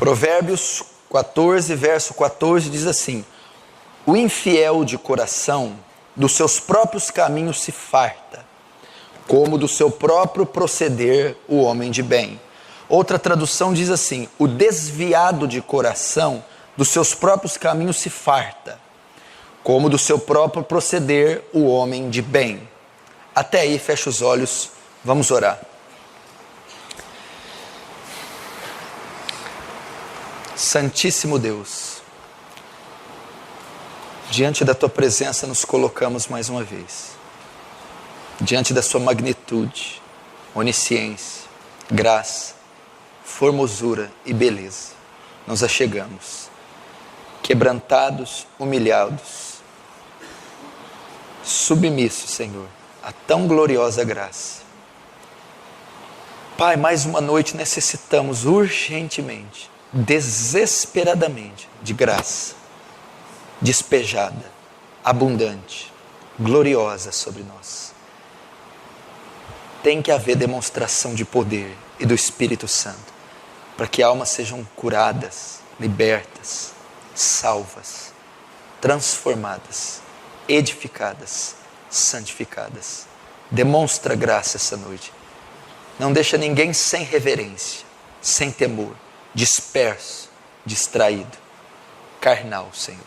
Provérbios 14, verso 14 diz assim: o infiel de coração dos seus próprios caminhos se farta, como do seu próprio proceder o homem de bem. Outra tradução diz assim: o desviado de coração dos seus próprios caminhos se farta, como do seu próprio proceder o homem de bem. Até aí, fecha os olhos, vamos orar. Santíssimo Deus, diante da Tua presença nos colocamos mais uma vez. Diante da Sua magnitude, onisciência, graça, formosura e beleza, nos achegamos, quebrantados, humilhados, submissos, Senhor, a tão gloriosa graça. Pai, mais uma noite necessitamos urgentemente, desesperadamente, de graça, despejada, abundante, gloriosa sobre nós. Tem que haver demonstração de poder e do Espírito Santo, para que almas sejam curadas, libertas, salvas, transformadas, edificadas, santificadas. Demonstra graça essa noite. Não deixa ninguém sem reverência, sem temor, disperso, distraído, carnal, Senhor.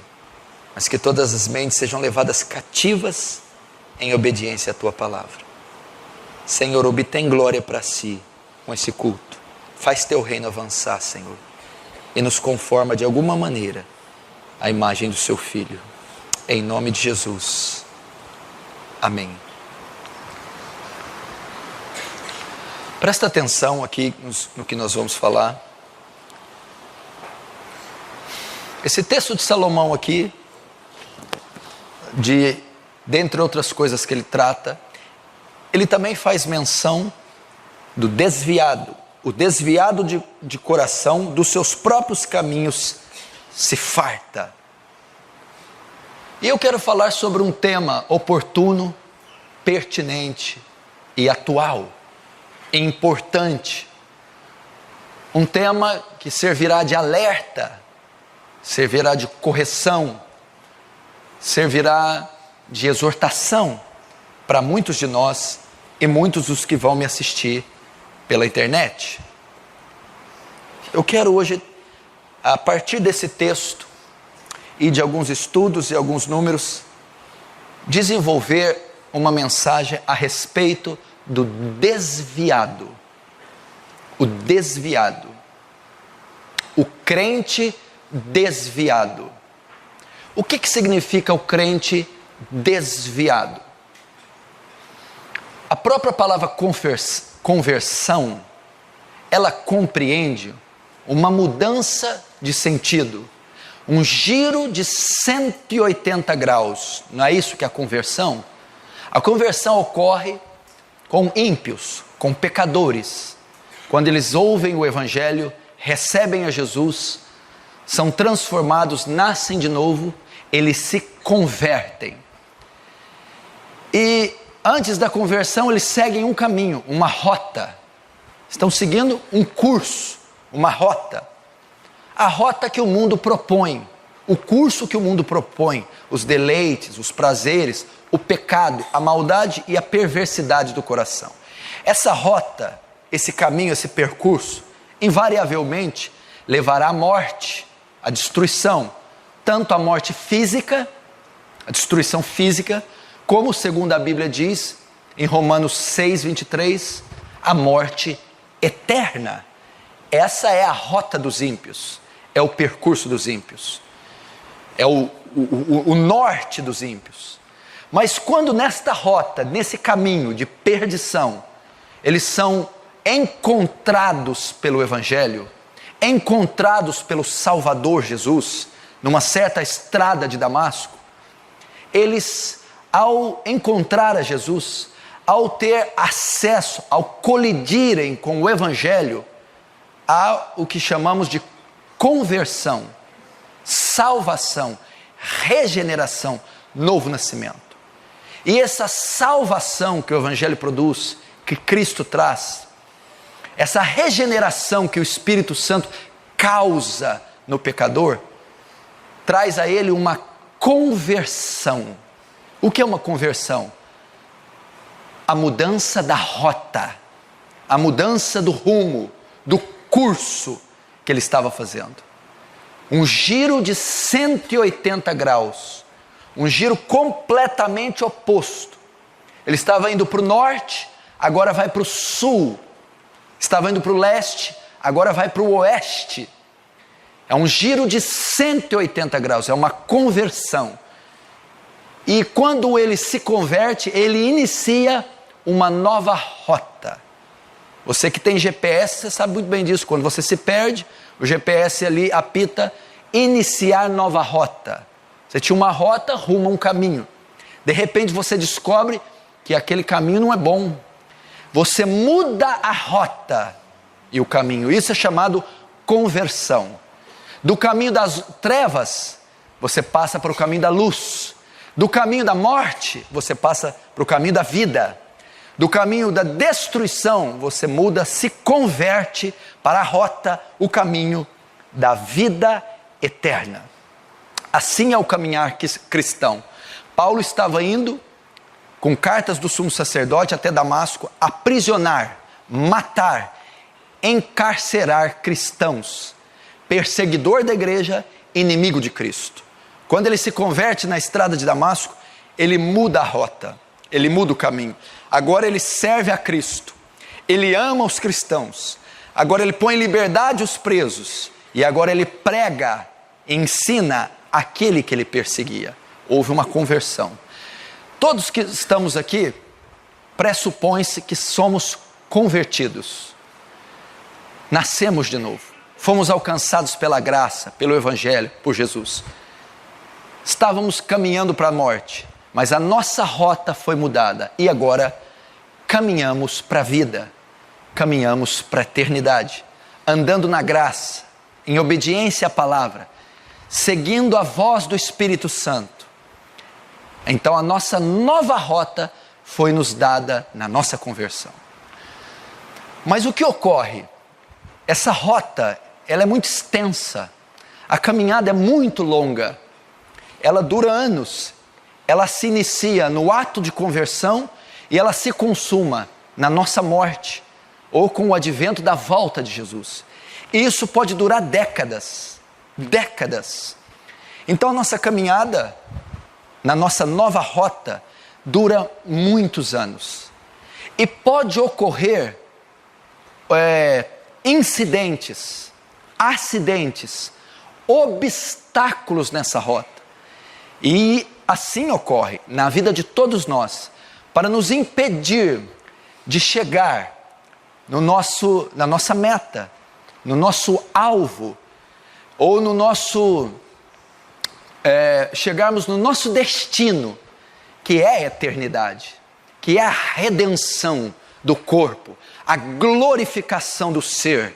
Mas que todas as mentes sejam levadas cativas em obediência à Tua palavra. Senhor, obtém glória para si com esse culto. Faz Teu reino avançar, Senhor, e nos conforma de alguma maneira à imagem do Seu Filho. Em nome de Jesus. Amém. Presta atenção aqui no que nós vamos falar. Esse texto de Salomão aqui, dentre outras coisas que ele trata, ele também faz menção do desviado. O desviado de coração dos seus próprios caminhos se farta. E eu quero falar sobre um tema oportuno, pertinente e atual, e importante. Um tema que servirá de alerta, servirá de correção, servirá de exortação para muitos de nós e muitos dos que vão me assistir pela internet. Eu quero hoje, a partir desse texto e de alguns estudos e alguns números, desenvolver uma mensagem a respeito do desviado. O desviado. O crente desviado. O que significa o crente desviado? A própria palavra conversão, ela compreende uma mudança de sentido, um giro de 180 graus. Não é isso que é a conversão? A conversão ocorre com ímpios, com pecadores. Quando eles ouvem o Evangelho, recebem a Jesus, são transformados, nascem de novo, eles se convertem. E antes da conversão, eles seguem um caminho, uma rota. Estão seguindo um curso, uma rota. A rota que o mundo propõe, o curso que o mundo propõe, os deleites, os prazeres, o pecado, a maldade e a perversidade do coração. Essa rota, esse caminho, esse percurso, invariavelmente levará à morte, à destruição, tanto a morte física, a destruição física, como segundo a Bíblia diz, em Romanos 6:23, a morte eterna. Essa é a rota dos ímpios, é o percurso dos ímpios, é o norte dos ímpios. Mas quando nesta rota, nesse caminho de perdição, eles são encontrados pelo Evangelho, encontrados pelo Salvador Jesus, numa certa estrada de Damasco, eles, ao encontrar a Jesus, ao ter acesso, ao colidirem com o Evangelho, há o que chamamos de conversão, salvação, regeneração, novo nascimento. E essa salvação que o Evangelho produz, que Cristo traz, essa regeneração que o Espírito Santo causa no pecador, traz a ele uma conversão. O que é uma conversão? A mudança da rota, a mudança do rumo, do curso que ele estava fazendo. Um giro de 180 graus, um giro completamente oposto. Ele estava indo para o norte, agora vai para o sul. Estava indo para o leste, agora vai para o oeste. É um giro de 180 graus, é uma conversão. E quando ele se converte, ele inicia uma nova rota. Você que tem GPS, você sabe muito bem disso. Quando você se perde, o GPS ali apita iniciar nova rota. Você tinha uma rota rumo a um caminho. De repente você descobre que aquele caminho não é bom. Você muda a rota e o caminho. Isso é chamado conversão. Do caminho das trevas, você passa para o caminho da luz. Do caminho da morte, você passa para o caminho da vida. Do caminho da destruição, você muda, se converte para a rota, o caminho da vida eterna. Assim é o caminhar cristão. Paulo estava indo com cartas do sumo sacerdote até Damasco, aprisionar, matar, encarcerar cristãos, perseguidor da igreja, inimigo de Cristo. Quando ele se converte na estrada de Damasco, ele muda a rota, ele muda o caminho. Agora ele serve a Cristo, ele ama os cristãos, agora ele põe em liberdade os presos, e agora ele prega, ensina aquele que ele perseguia. Houve uma conversão. Todos que estamos aqui, pressupõe-se que somos convertidos. Nascemos de novo. Fomos alcançados pela graça, pelo Evangelho, por Jesus. Estávamos caminhando para a morte, mas a nossa rota foi mudada. E agora caminhamos para a vida. Caminhamos para a eternidade. Andando na graça, em obediência à palavra, seguindo a voz do Espírito Santo. Então a nossa nova rota foi nos dada na nossa conversão. Mas o que ocorre? Essa rota, ela é muito extensa. A caminhada é muito longa. Ela dura anos. Ela se inicia no ato de conversão e ela se consuma na nossa morte ou com o advento da volta de Jesus. E isso pode durar décadas. Décadas. Então a nossa caminhada, na nossa nova rota, dura muitos anos. E pode ocorrer incidentes, acidentes, obstáculos nessa rota. E assim ocorre na vida de todos nós, para nos impedir de chegar na nossa meta, no nosso alvo, ou no nosso chegarmos no nosso destino, que é a eternidade, que é a redenção do corpo, a glorificação do ser,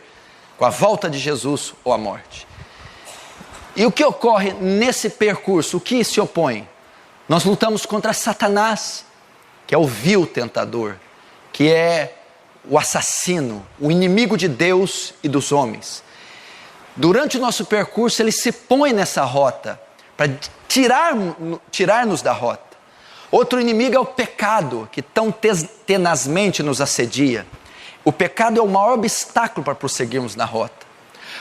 com a volta de Jesus ou a morte. E o que ocorre nesse percurso? O que se opõe? Nós lutamos contra Satanás, que é o vil tentador, que é o assassino, o inimigo de Deus e dos homens. Durante o nosso percurso, ele se põe nessa rota, para tirar-nos da rota. Outro inimigo é o pecado, que tão tenazmente nos assedia. O pecado é o maior obstáculo para prosseguirmos na rota.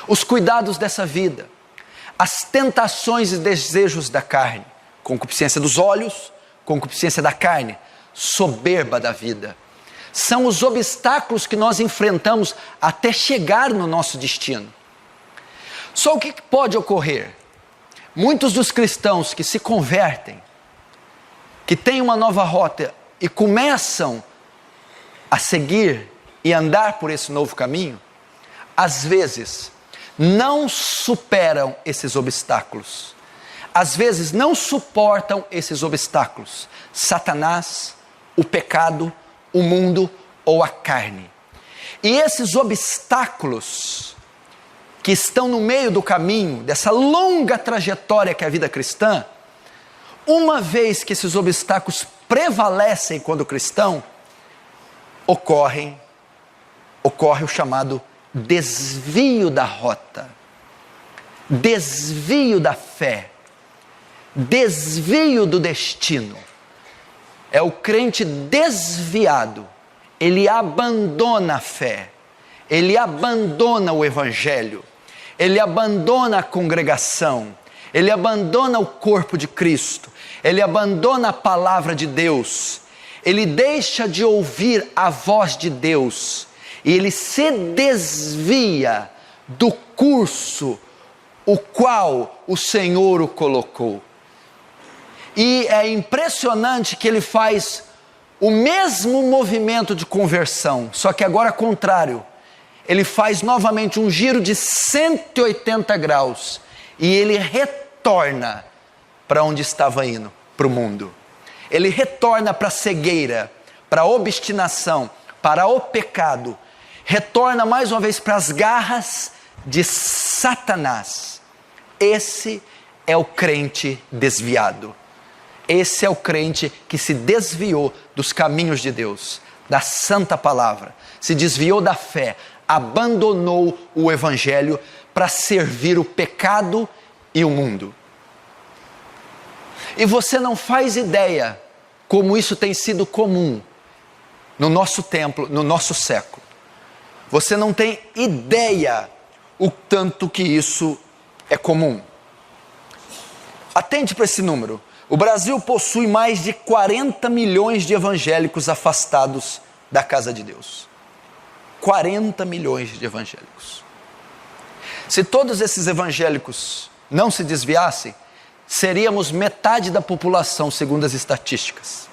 Os cuidados dessa vida, as tentações e desejos da carne, concupiscência dos olhos, concupiscência da carne, soberba da vida. São os obstáculos que nós enfrentamos até chegar no nosso destino. Só o que pode ocorrer? Muitos dos cristãos que se convertem, que têm uma nova rota e começam a seguir e andar por esse novo caminho, às vezes não superam esses obstáculos. Às vezes não suportam esses obstáculos. Satanás, o pecado, o mundo ou a carne. E esses obstáculos que estão no meio do caminho, dessa longa trajetória que é a vida cristã, uma vez que esses obstáculos prevalecem quando cristão, ocorre o chamado desvio da rota. desvio da fé, desvio do destino. É o crente desviado, ele abandona a fé, ele abandona o evangelho, ele abandona a congregação, ele abandona o corpo de Cristo, ele abandona a palavra de Deus, ele deixa de ouvir a voz de Deus e ele se desvia do curso o qual o Senhor o colocou. E é impressionante que ele faz o mesmo movimento de conversão, só que agora contrário. Ele faz novamente um giro de 180 graus e ele retorna para onde estava indo, para o mundo. Ele retorna para a cegueira, para a obstinação, para o pecado. Retorna mais uma vez para as garras de Satanás. Esse é o crente desviado. Esse é o crente que se desviou dos caminhos de Deus, da santa palavra, se desviou da fé, abandonou o evangelho para servir o pecado e o mundo. E você não faz ideia como isso tem sido comum no nosso templo, no nosso século. Você não tem ideia o tanto que isso é comum. Atente para esse número. O Brasil possui mais de 40 milhões de evangélicos afastados da casa de Deus. 40 milhões de evangélicos. Se todos esses evangélicos não se desviassem, seríamos metade da população, segundo as estatísticas.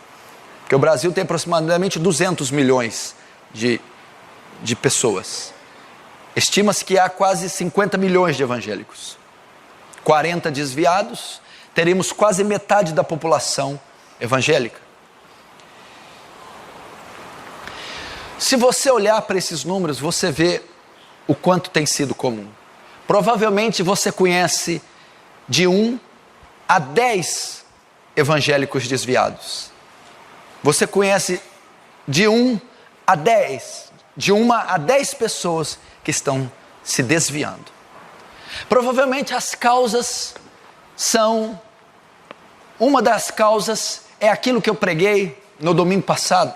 Porque o Brasil tem aproximadamente 200 milhões de pessoas. Estima-se que há quase 50 milhões de evangélicos. 40 desviados, teríamos quase metade da população evangélica. Se você olhar para esses números, você vê o quanto tem sido comum. Provavelmente você conhece de 1 a 10 evangélicos desviados. Você conhece de 1 a 10, de 1 a 10 pessoas que estão se desviando. Provavelmente as causas são, uma das causas é aquilo que eu preguei no domingo passado.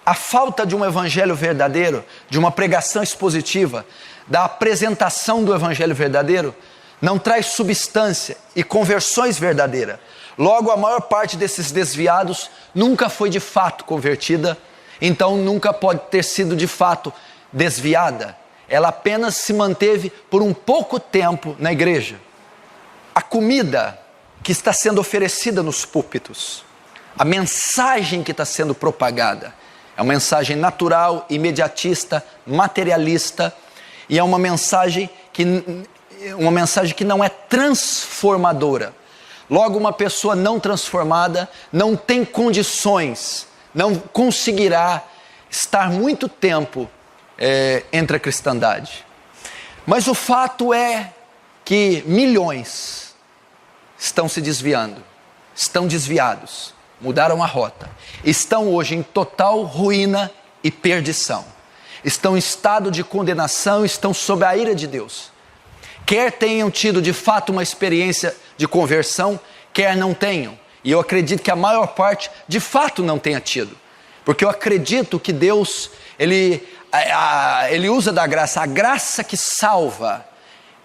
A falta de um evangelho verdadeiro, de uma pregação expositiva, da apresentação do evangelho verdadeiro, não traz substância e conversões verdadeiras. Logo, a maior parte desses desviados nunca foi de fato convertida, então nunca pode ter sido de fato desviada. Ela apenas se manteve por um pouco tempo na igreja. A comida que está sendo oferecida nos púlpitos, a mensagem que está sendo propagada, é uma mensagem natural, imediatista, materialista, e é uma mensagem que não é transformadora. Logo, uma pessoa não transformada não tem condições, não conseguirá estar muito tempo entre a cristandade. Mas o fato é que milhões estão se desviando, estão desviados, mudaram a rota, estão hoje em total ruína e perdição, estão em estado de condenação, estão sob a ira de Deus. Quer tenham tido de fato uma experiência de conversão, quer não tenham, e eu acredito que a maior parte de fato não tenha tido, porque eu acredito que Deus, Ele usa da graça, a graça que salva,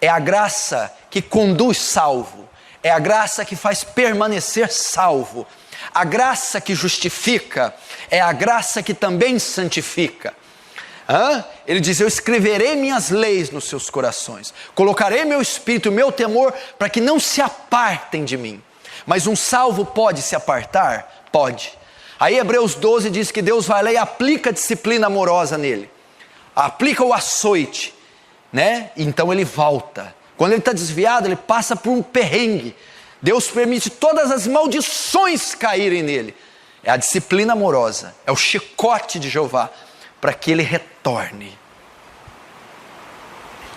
é a graça que conduz salvo, é a graça que faz permanecer salvo, a graça que justifica, é a graça que também santifica. Ele diz: eu escreverei minhas leis nos seus corações, colocarei meu espírito, meu temor, para que não se apartem de mim. Mas um salvo pode se apartar? Pode. Aí Hebreus 12 diz que Deus vai lá e aplica a disciplina amorosa nele, aplica o açoite, né? Então ele volta. Quando ele está desviado, ele passa por um perrengue. Deus permite todas as maldições caírem nele. É a disciplina amorosa, é o chicote de Jeová, para que ele retorne.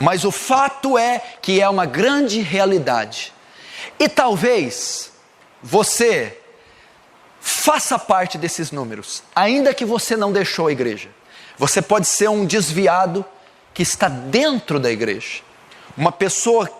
Mas o fato é que é uma grande realidade. E talvez você faça parte desses números, ainda que você não deixou a igreja. Você pode ser um desviado que está dentro da igreja. Uma pessoa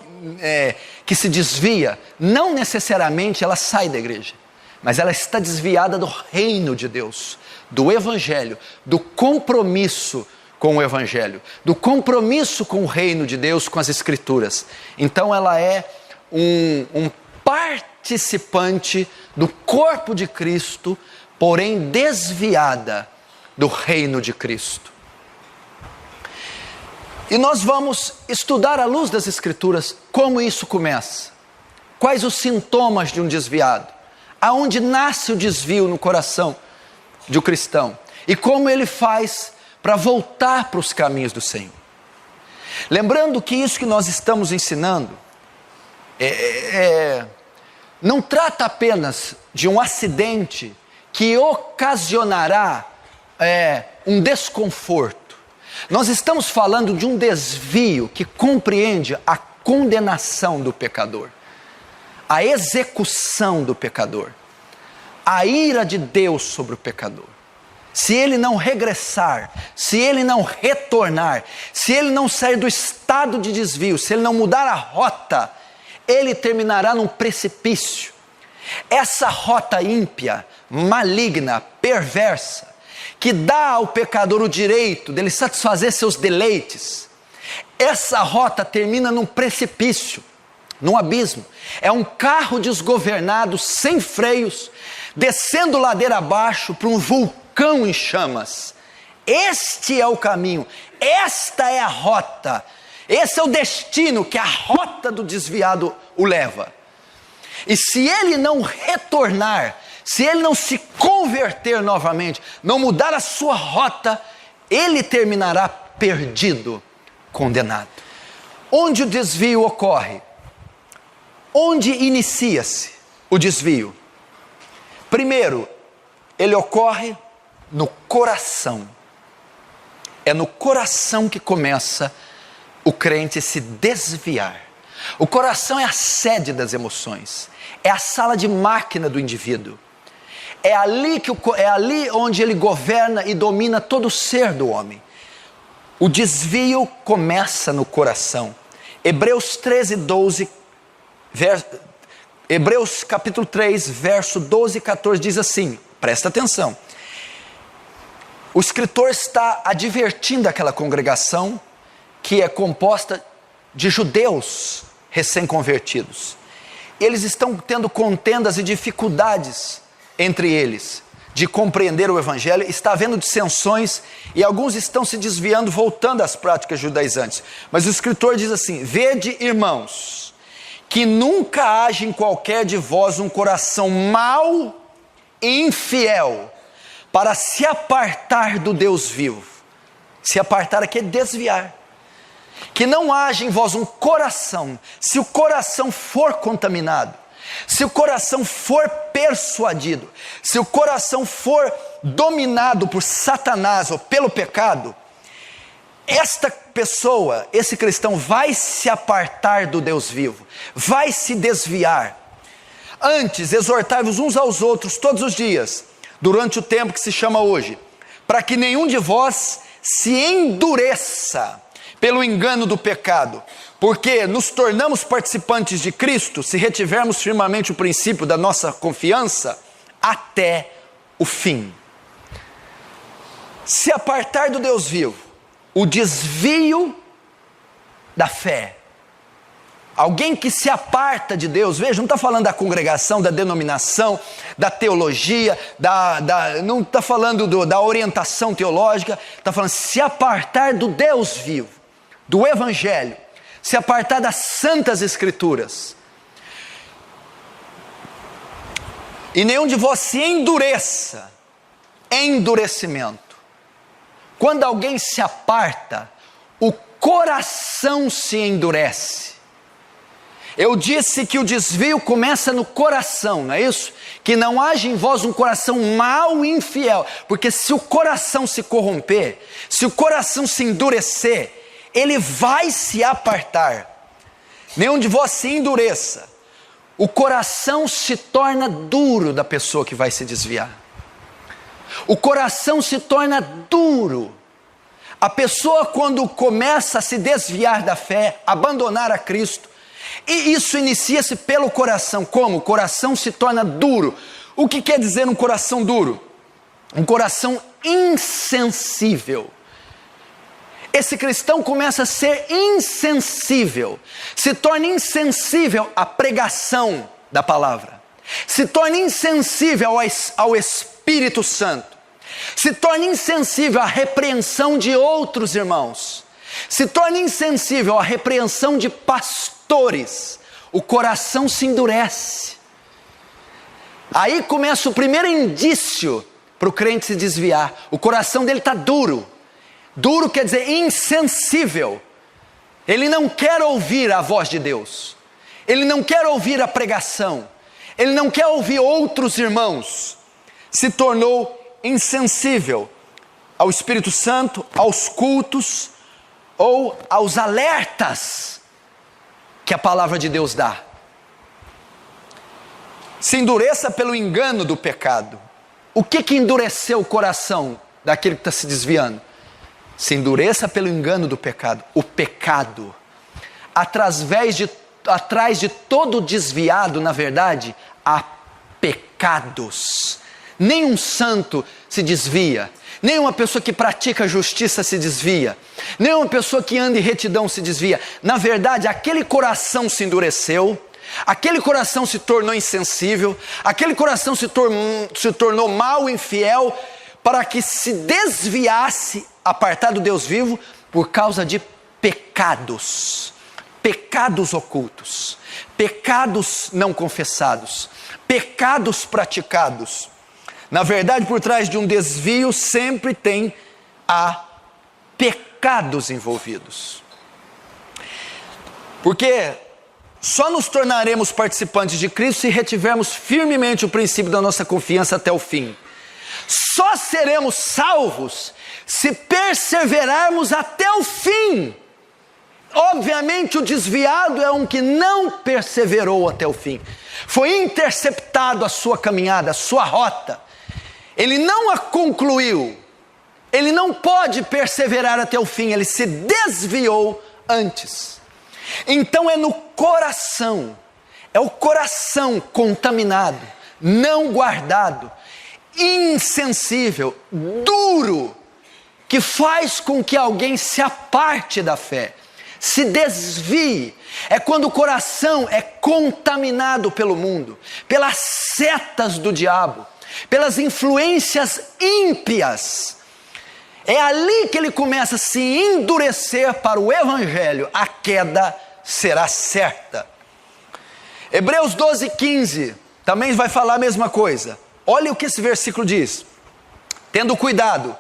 que se desvia, não necessariamente ela sai da igreja, mas ela está desviada do reino de Deus, do Evangelho, do compromisso com o Evangelho, do compromisso com o reino de Deus, com as Escrituras. Então ela é um participante do corpo de Cristo, porém desviada do reino de Cristo. E nós vamos estudar à luz das Escrituras como isso começa. Quais os sintomas de um desviado? Aonde nasce o desvio no coração de um cristão? E como ele faz para voltar para os caminhos do Senhor? Lembrando que isso que nós estamos ensinando não trata apenas de um acidente que ocasionará um desconforto. Nós estamos falando de um desvio que compreende a condenação do pecador, a execução do pecador, a ira de Deus sobre o pecador. Se ele não regressar, se ele não retornar, se ele não sair do estado de desvio, se ele não mudar a rota, ele terminará num precipício. Essa rota ímpia, maligna, perversa, que dá ao pecador o direito dele satisfazer seus deleites, essa rota termina num precipício, num abismo. É um carro desgovernado, sem freios, descendo ladeira abaixo para um vulcão em chamas. Este é o caminho, esta é a rota, esse é o destino que a rota do desviado o leva. E se ele não retornar, se ele não se converter novamente, não mudar a sua rota, ele terminará perdido, condenado. Onde o desvio ocorre? Onde inicia-se o desvio? Primeiro, ele ocorre no coração. É no coração que começa o crente se desviar. O coração é a sede das emoções, é a sala de máquina do indivíduo. É ali onde ele governa e domina todo o ser do homem. O desvio começa no coração. Hebreus 13:12, Hebreus capítulo 3, verso 12 e 14 diz assim, presta atenção. O escritor está advertindo aquela congregação que é composta de judeus recém-convertidos. Eles estão tendo contendas e dificuldades entre eles de compreender o Evangelho, está havendo dissensões e alguns estão se desviando, voltando às práticas judaizantes. Mas o escritor diz assim: vede, irmãos, que nunca haja em qualquer de vós um coração mau e infiel para se apartar do Deus vivo. Se apartar aqui é desviar. Que não haja em vós um coração, se o coração for contaminado, se o coração for persuadido, se o coração for dominado por Satanás ou pelo pecado, esta pessoa, esse cristão vai se apartar do Deus vivo, vai se desviar. Antes, exortai-vos uns aos outros todos os dias, durante o tempo que se chama hoje, para que nenhum de vós se endureça pelo engano do pecado, porque nos tornamos participantes de Cristo se retivermos firmemente o princípio da nossa confiança até o fim. Se apartar do Deus vivo, o desvio da fé. Alguém que se aparta de Deus, veja, não está falando da congregação, da denominação, da teologia, não está falando da orientação teológica, está falando se apartar do Deus vivo, do Evangelho, se apartar das santas Escrituras. E nenhum de vós se endureça, endurecimento. Quando alguém se aparta, o coração se endurece. Eu disse que o desvio começa no coração, não é isso? Que não haja em vós um coração mau e infiel, porque se o coração se corromper, se o coração se endurecer, ele vai se apartar. Nenhum de vós se endureça. O coração se torna duro da pessoa que vai se desviar. O coração se torna duro. A pessoa, quando começa a se desviar da fé, abandonar a Cristo, E isso inicia-se pelo coração. Como? O coração se torna duro. O que quer dizer um coração duro? Um coração insensível. Esse cristão começa a ser insensível, se torna insensível à pregação da palavra, se torna insensível ao Espírito Santo, se torna insensível à repreensão de outros irmãos, se torna insensível à repreensão de pastores. O coração se endurece. Aí começa o primeiro indício para o crente se desviar. O coração dele está duro. Duro quer dizer insensível. Ele não quer ouvir a voz de Deus. Ele não quer ouvir a pregação. Ele não quer ouvir outros irmãos. Se tornou insensível ao Espírito Santo, aos cultos ou aos alertas que a palavra de Deus dá. Se endureça pelo engano do pecado. O que endureceu o coração daquele que está se desviando? Se endureça pelo engano do pecado. O pecado. Atrás de todo desviado, na verdade, há pecados. Nenhum santo se desvia. Nenhuma pessoa que pratica justiça se desvia. Nenhuma pessoa que anda em retidão se desvia. Na verdade, aquele coração se endureceu. Aquele coração se tornou insensível. Aquele coração se tornou mau, infiel, para que se desviasse, apartado do Deus vivo, por causa de pecados. Pecados ocultos. Pecados não confessados. Pecados praticados. Na verdade, por trás de um desvio sempre há pecados envolvidos. Porque só nos tornaremos participantes de Cristo se retivermos firmemente o princípio da nossa confiança até o fim. Só seremos salvos se perseverarmos até o fim. Obviamente o desviado é um que não perseverou até o fim. Foi interceptado a sua caminhada, a sua rota. Ele não a concluiu. Ele não pode perseverar até o fim. Ele se desviou antes. Então é no coração. É o coração contaminado, não guardado, insensível, duro, que faz com que alguém se aparte da fé, se desvie. É quando o coração é contaminado pelo mundo, pelas setas do diabo, pelas influências ímpias. É ali que ele começa a se endurecer para o evangelho. A queda será certa. Hebreus 12:15 também vai falar a mesma coisa. Olha o que esse versículo diz: tendo cuidado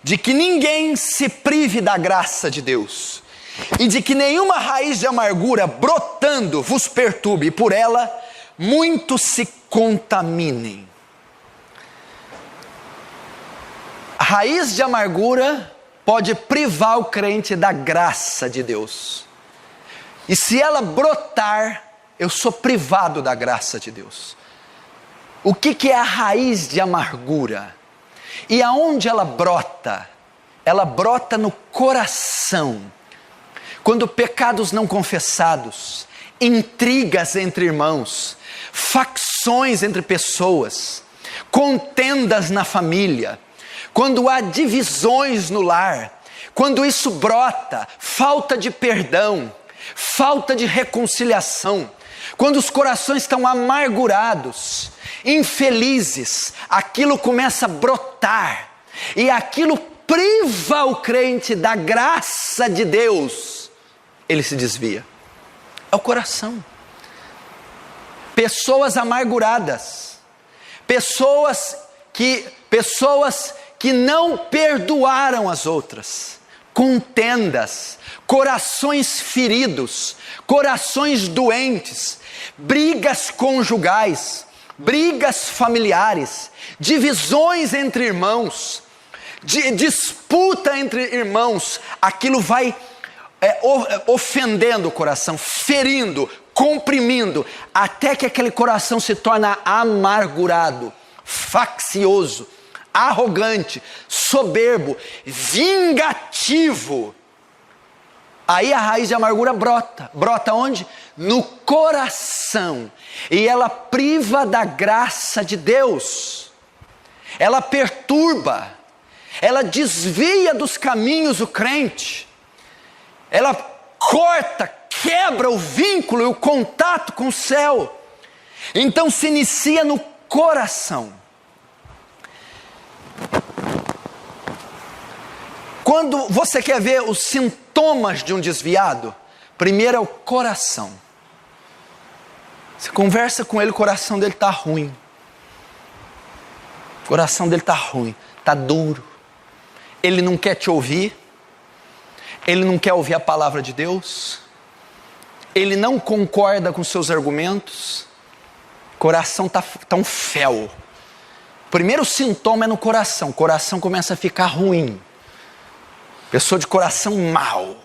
de que ninguém se prive da graça de Deus, e de que nenhuma raiz de amargura brotando vos perturbe, e por ela muitos se contaminem. A raiz de amargura pode privar o crente da graça de Deus. E se ela brotar, eu sou privado da graça de Deus. O que é a raiz de amargura? E aonde ela brota? Ela brota no coração. Quando pecados não confessados, intrigas entre irmãos, facções entre pessoas, contendas na família, quando há divisões no lar, quando isso brota, falta de perdão, falta de reconciliação, quando os corações estão amargurados, infelizes, aquilo começa a brotar, e aquilo priva o crente da graça de Deus, ele se desvia. É o coração. Pessoas amarguradas, pessoas que não perdoaram as outras, contendas, corações feridos, corações doentes, brigas conjugais, brigas familiares, divisões entre irmãos, disputa entre irmãos. Aquilo vai ofendendo o coração, ferindo, comprimindo, até que aquele coração se torna amargurado, faccioso, arrogante, soberbo, vingativo. Aí a raiz de amargura brota. Brota onde? No coração. E ela priva da graça de Deus. Ela perturba. Ela desvia dos caminhos o crente. Ela corta, quebra o vínculo e o contato com o céu. Então se inicia no coração. Quando você quer ver os sintomas de um desviado, primeiro é o coração. Você conversa com ele, o coração dele está ruim. O coração dele está ruim, está duro. Ele não quer te ouvir. Ele não quer ouvir a palavra de Deus. Ele não concorda com seus argumentos. O coração está um fel. O primeiro sintoma é no coração. O coração começa a ficar ruim. Pessoa de coração mau.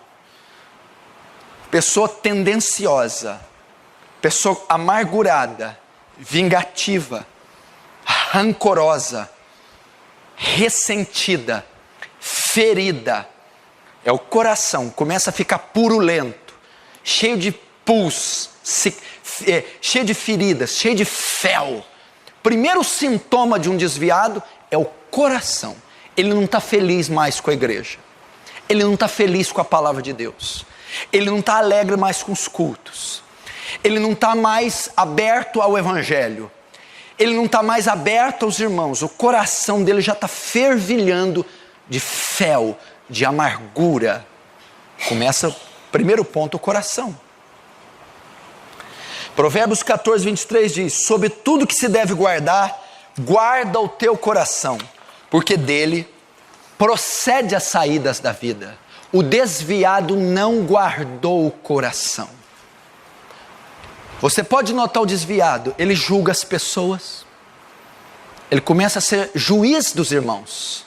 Pessoa tendenciosa. Pessoa amargurada. Vingativa. Rancorosa. Ressentida. Ferida. É o coração. Começa a ficar purulento. Cheio de pus. Cheio de feridas. Cheio de fel. Primeiro sintoma de um desviado é o coração. Ele não está feliz mais com a igreja. Ele não está feliz com a palavra de Deus. Ele não está alegre mais com os cultos. Ele não está mais aberto ao evangelho. Ele não está mais aberto aos irmãos. O coração dele já está fervilhando de fel, de amargura. Começa, primeiro ponto, o coração. Provérbios 14, 23 diz: sobre tudo que se deve guardar, guarda o teu coração, porque dele procede as saídas da vida. O desviado não guardou o coração. Você pode notar o desviado, ele julga as pessoas. Ele começa a ser juiz dos irmãos.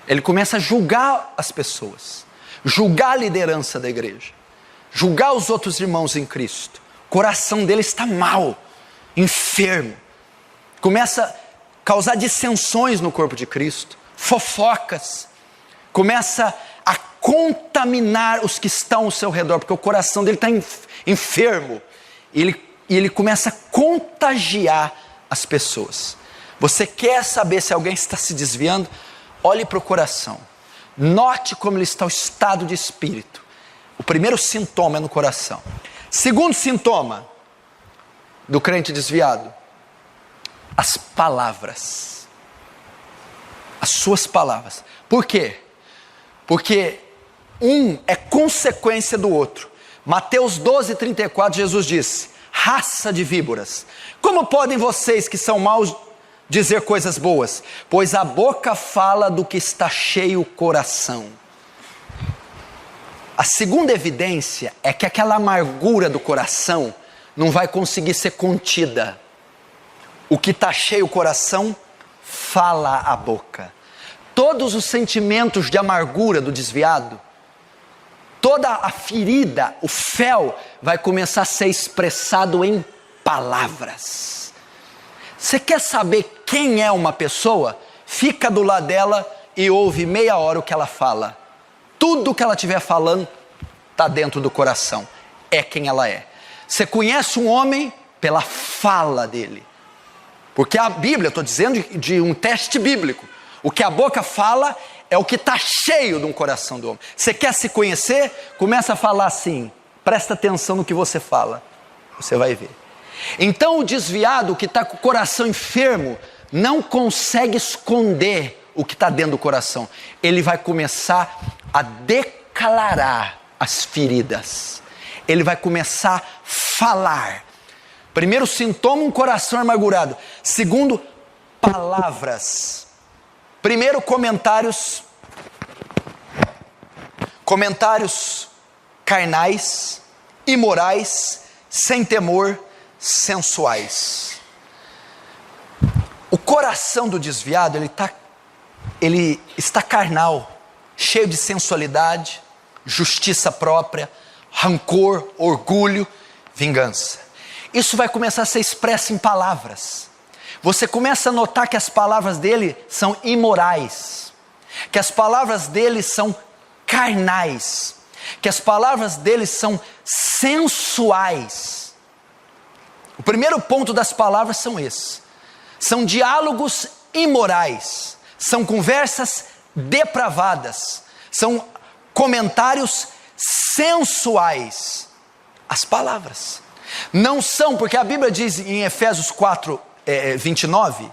Ele começa a julgar as pessoas. Julgar a liderança da igreja. Julgar os outros irmãos em Cristo. O coração dele está mal, enfermo. Começa a causar dissensões no corpo de Cristo. Fofocas, começa a contaminar os que estão ao seu redor, porque o coração dele está enfermo, e ele começa a contagiar as pessoas. Você quer saber se alguém está se desviando? Olhe para o coração, note como ele está, o estado de espírito. O primeiro sintoma é no coração. Segundo sintoma do crente desviado, as palavras. As suas palavras. Por quê? Porque um é consequência do outro. Mateus 12, 34, Jesus disse: raça de víboras, como podem vocês que são maus dizer coisas boas? Pois a boca fala do que está cheio o coração. A segunda evidência é que aquela amargura do coração não vai conseguir ser contida. O que está cheio o coração fala a boca. Todos os sentimentos de amargura do desviado, toda a ferida, o fel, vai começar a ser expressado em palavras. Você quer saber quem é uma pessoa? Fica do lado dela e ouve meia hora o que ela fala. Tudo que ela estiver falando está dentro do coração. É quem ela é. Você conhece um homem pela fala dele. Porque a Bíblia, estou dizendo de um teste bíblico. O que a boca fala é o que está cheio de um coração do homem. Você quer se conhecer? Começa a falar assim. Presta atenção no que você fala. Você vai ver. Então o desviado que está com o coração enfermo não consegue esconder o que está dentro do coração. Ele vai começar a declarar as feridas. Ele vai começar a falar. Primeiro sintoma, um coração amargurado. Segundo, palavras. Primeiro, comentários carnais, imorais, sem temor, sensuais. O coração do desviado, ele está carnal, cheio de sensualidade, justiça própria, rancor, orgulho, vingança. Isso vai começar a ser expresso em palavras. Você começa a notar que as palavras dele são imorais, que as palavras dele são carnais, que as palavras deles são sensuais. O primeiro ponto das palavras são esses. São diálogos imorais, são conversas depravadas, são comentários sensuais. As palavras não são, porque a Bíblia diz em Efésios 4, 29,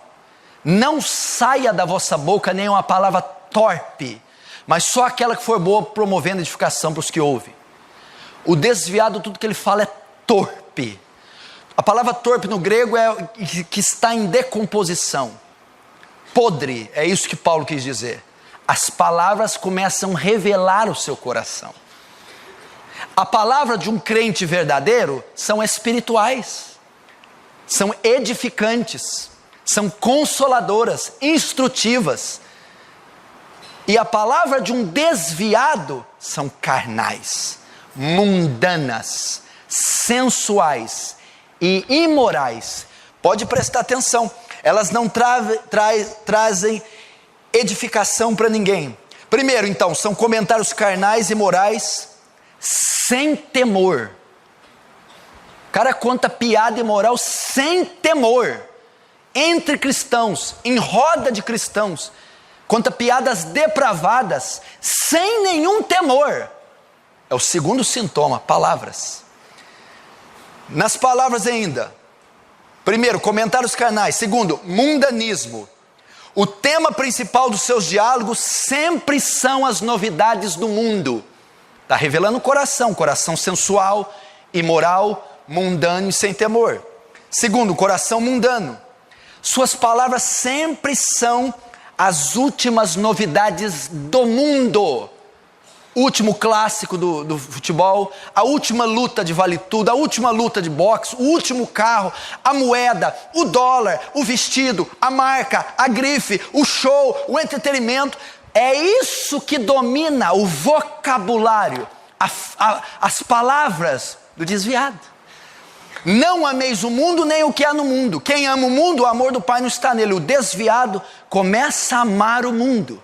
não saia da vossa boca nenhuma palavra torpe, mas só aquela que for boa, promovendo edificação para os que ouvem. O desviado, tudo que ele fala é torpe. A palavra torpe no grego é que está em decomposição, podre, é isso que Paulo quis dizer. As palavras começam a revelar o seu coração. A palavra de um crente verdadeiro são espirituais, são edificantes, são consoladoras, instrutivas. E a palavra de um desviado são carnais, mundanas, sensuais e imorais. Pode prestar atenção, elas não trazem edificação para ninguém. Primeiro, então, são comentários carnais e morais sem temor. O cara conta piada imoral sem temor, entre cristãos, em roda de cristãos, conta piadas depravadas, sem nenhum temor. É o segundo sintoma, palavras. Nas palavras ainda, primeiro, comentários carnais. Segundo, mundanismo. O tema principal dos seus diálogos sempre são as novidades do mundo. Está revelando o coração sensual, imoral, mundano e sem temor. Segundo, coração mundano. Suas palavras sempre são as últimas novidades do mundo. O último clássico do futebol, a última luta de vale tudo, a última luta de boxe, o último carro, a moeda, o dólar, o vestido, a marca, a grife, o show, o entretenimento. É isso que domina o vocabulário, as palavras do desviado. Não ameis o mundo nem o que há no mundo. Quem ama o mundo, o amor do Pai não está nele. O desviado começa a amar o mundo.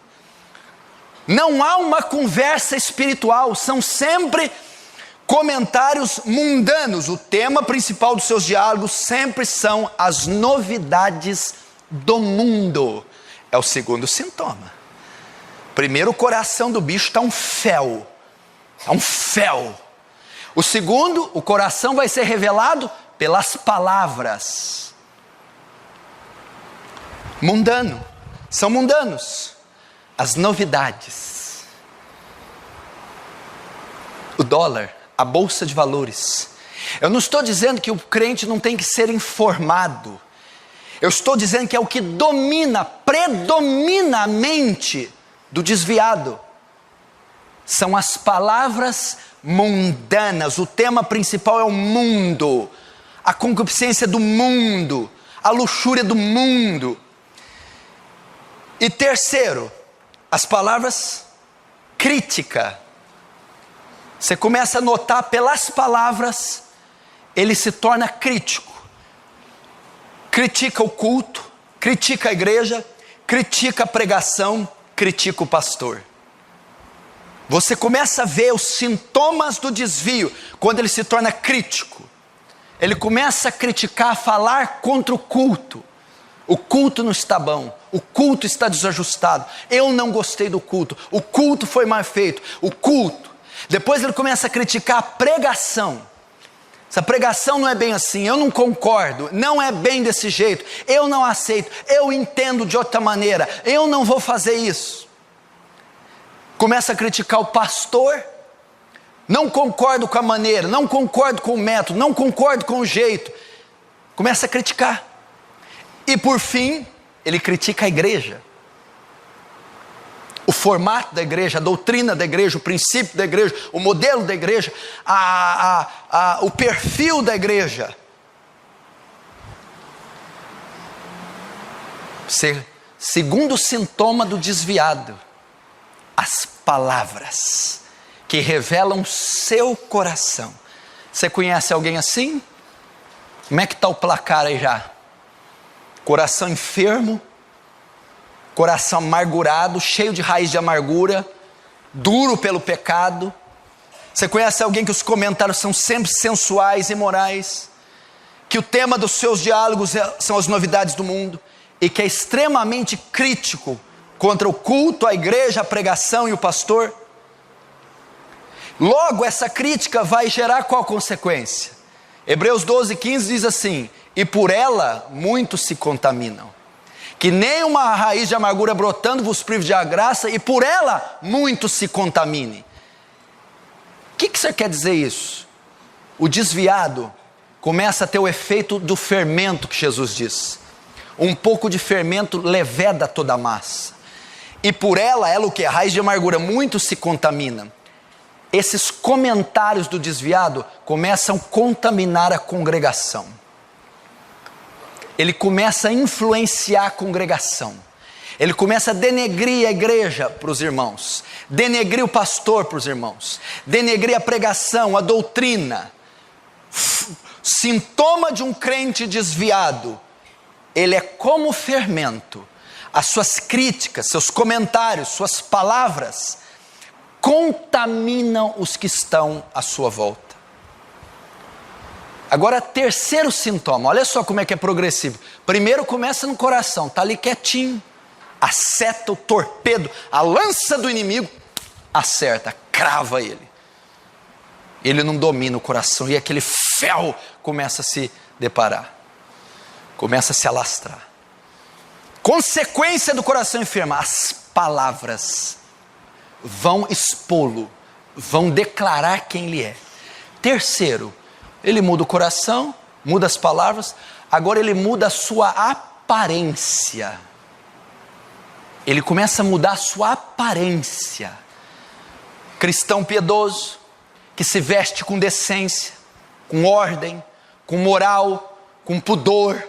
Não há uma conversa espiritual, são sempre comentários mundanos. O tema principal dos seus diálogos sempre são as novidades do mundo. É o segundo sintoma. Primeiro, o coração do bicho está um fel. É um fel. O segundo, o coração vai ser revelado pelas palavras. Mundano. São mundanos. As novidades. O dólar, a bolsa de valores. Eu não estou dizendo que o crente não tem que ser informado. Eu estou dizendo que é o que predomina a mente do desviado. São as palavras mundanas. O tema principal é o mundo, a concupiscência do mundo, a luxúria do mundo. E terceiro, as palavras crítica. Você começa a notar pelas palavras, ele se torna crítico. Critica o culto, critica a igreja, critica a pregação, critica o pastor. Você começa a ver os sintomas do desvio quando ele se torna crítico. Ele começa a criticar, a falar contra o culto. O culto não está bom, o culto está desajustado, eu não gostei do culto, o culto foi mal feito, o culto. Depois ele começa a criticar a pregação. Essa pregação não é bem assim, eu não concordo, não é bem desse jeito, eu não aceito, eu entendo de outra maneira, eu não vou fazer isso. Começa a criticar o pastor, não concordo com a maneira, não concordo com o método, não concordo com o jeito. Começa a criticar. E por fim, ele critica a igreja. O formato da igreja, a doutrina da igreja, o princípio da igreja, o modelo da igreja, o perfil da igreja. Segundo sintoma do desviado, as palavras que revelam seu coração. Você conhece alguém assim? Como é que está o placar aí já? Coração enfermo, coração amargurado, cheio de raiz de amargura, duro pelo pecado, Você conhece alguém que os comentários são sempre sensuais e imorais? Que o tema dos seus diálogos são as novidades do mundo? E que é extremamente crítico contra o culto, a igreja, a pregação e o pastor? Logo, essa crítica vai gerar qual consequência? Hebreus 12:15 diz assim: e por ela muitos se contaminam. Que nem uma raiz de amargura brotando vos prive de a graça, e por ela muitos se contaminem. O que você quer dizer isso? O desviado começa a ter o efeito do fermento que Jesus diz. Um pouco de fermento leveda toda a massa. E por ela o que? A raiz de amargura, muitos se contaminam. Esses comentários do desviado começam a contaminar a congregação. Ele começa a influenciar a congregação. Ele começa a denegrir a igreja para os irmãos, denegrir o pastor para os irmãos, denegrir a pregação, a doutrina. Sintoma de um crente desviado: ele é como fermento. As suas críticas, seus comentários, suas palavras contaminam os que estão à sua volta. Agora, terceiro sintoma, olha só como é que é progressivo. Primeiro começa no coração, está ali quietinho, a seta, o torpedo, a lança do inimigo, acerta, crava ele. Ele não domina o coração e aquele fel começa a se deparar, começa a se alastrar. Consequência do coração enfermo: as palavras vão expô-lo, vão declarar quem ele é. Terceiro, ele muda o coração, muda as palavras, agora ele muda a sua aparência. Ele começa a mudar a sua aparência. Cristão piedoso, que se veste com decência, com ordem, com moral, com pudor,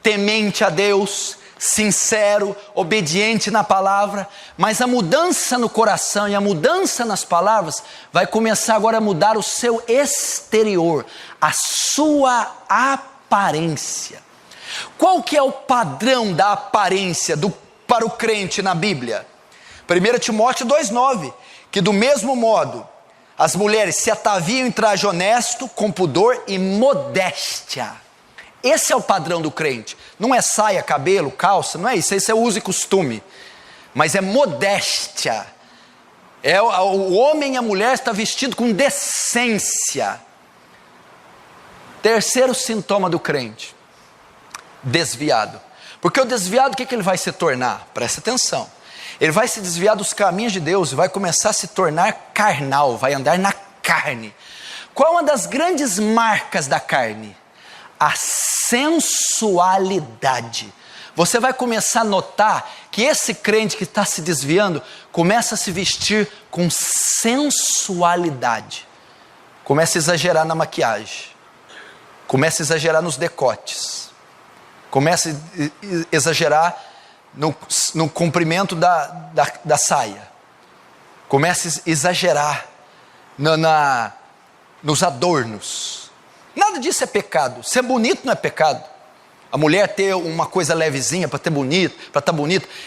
temente a Deus, sincero, obediente na palavra. Mas a mudança no coração e a mudança nas palavras vai começar agora a mudar o seu exterior, a sua aparência. Qual que é o padrão da aparência para o crente na Bíblia? 1 Timóteo 2,9, que do mesmo modo as mulheres se ataviam em traje honesto, com pudor e modéstia. Esse é o padrão do crente. Não é saia, cabelo, calça, não é isso. Esse é uso e costume. Mas é modéstia. O homem e a mulher está vestido com decência. Terceiro sintoma do crente: desviado. Porque o desviado, o que ele vai se tornar? Presta atenção. Ele vai se desviar dos caminhos de Deus e vai começar a se tornar carnal, vai andar na carne. Qual é uma das grandes marcas da carne? A sensualidade. Você vai começar a notar que esse crente que está se desviando começa a se vestir com sensualidade. Começa a exagerar na maquiagem, começa a exagerar nos decotes, começa a exagerar no comprimento da saia, começa a exagerar nos adornos. Nada disso é pecado. Ser bonito não é pecado. A mulher ter uma coisa levezinha para estar bonito,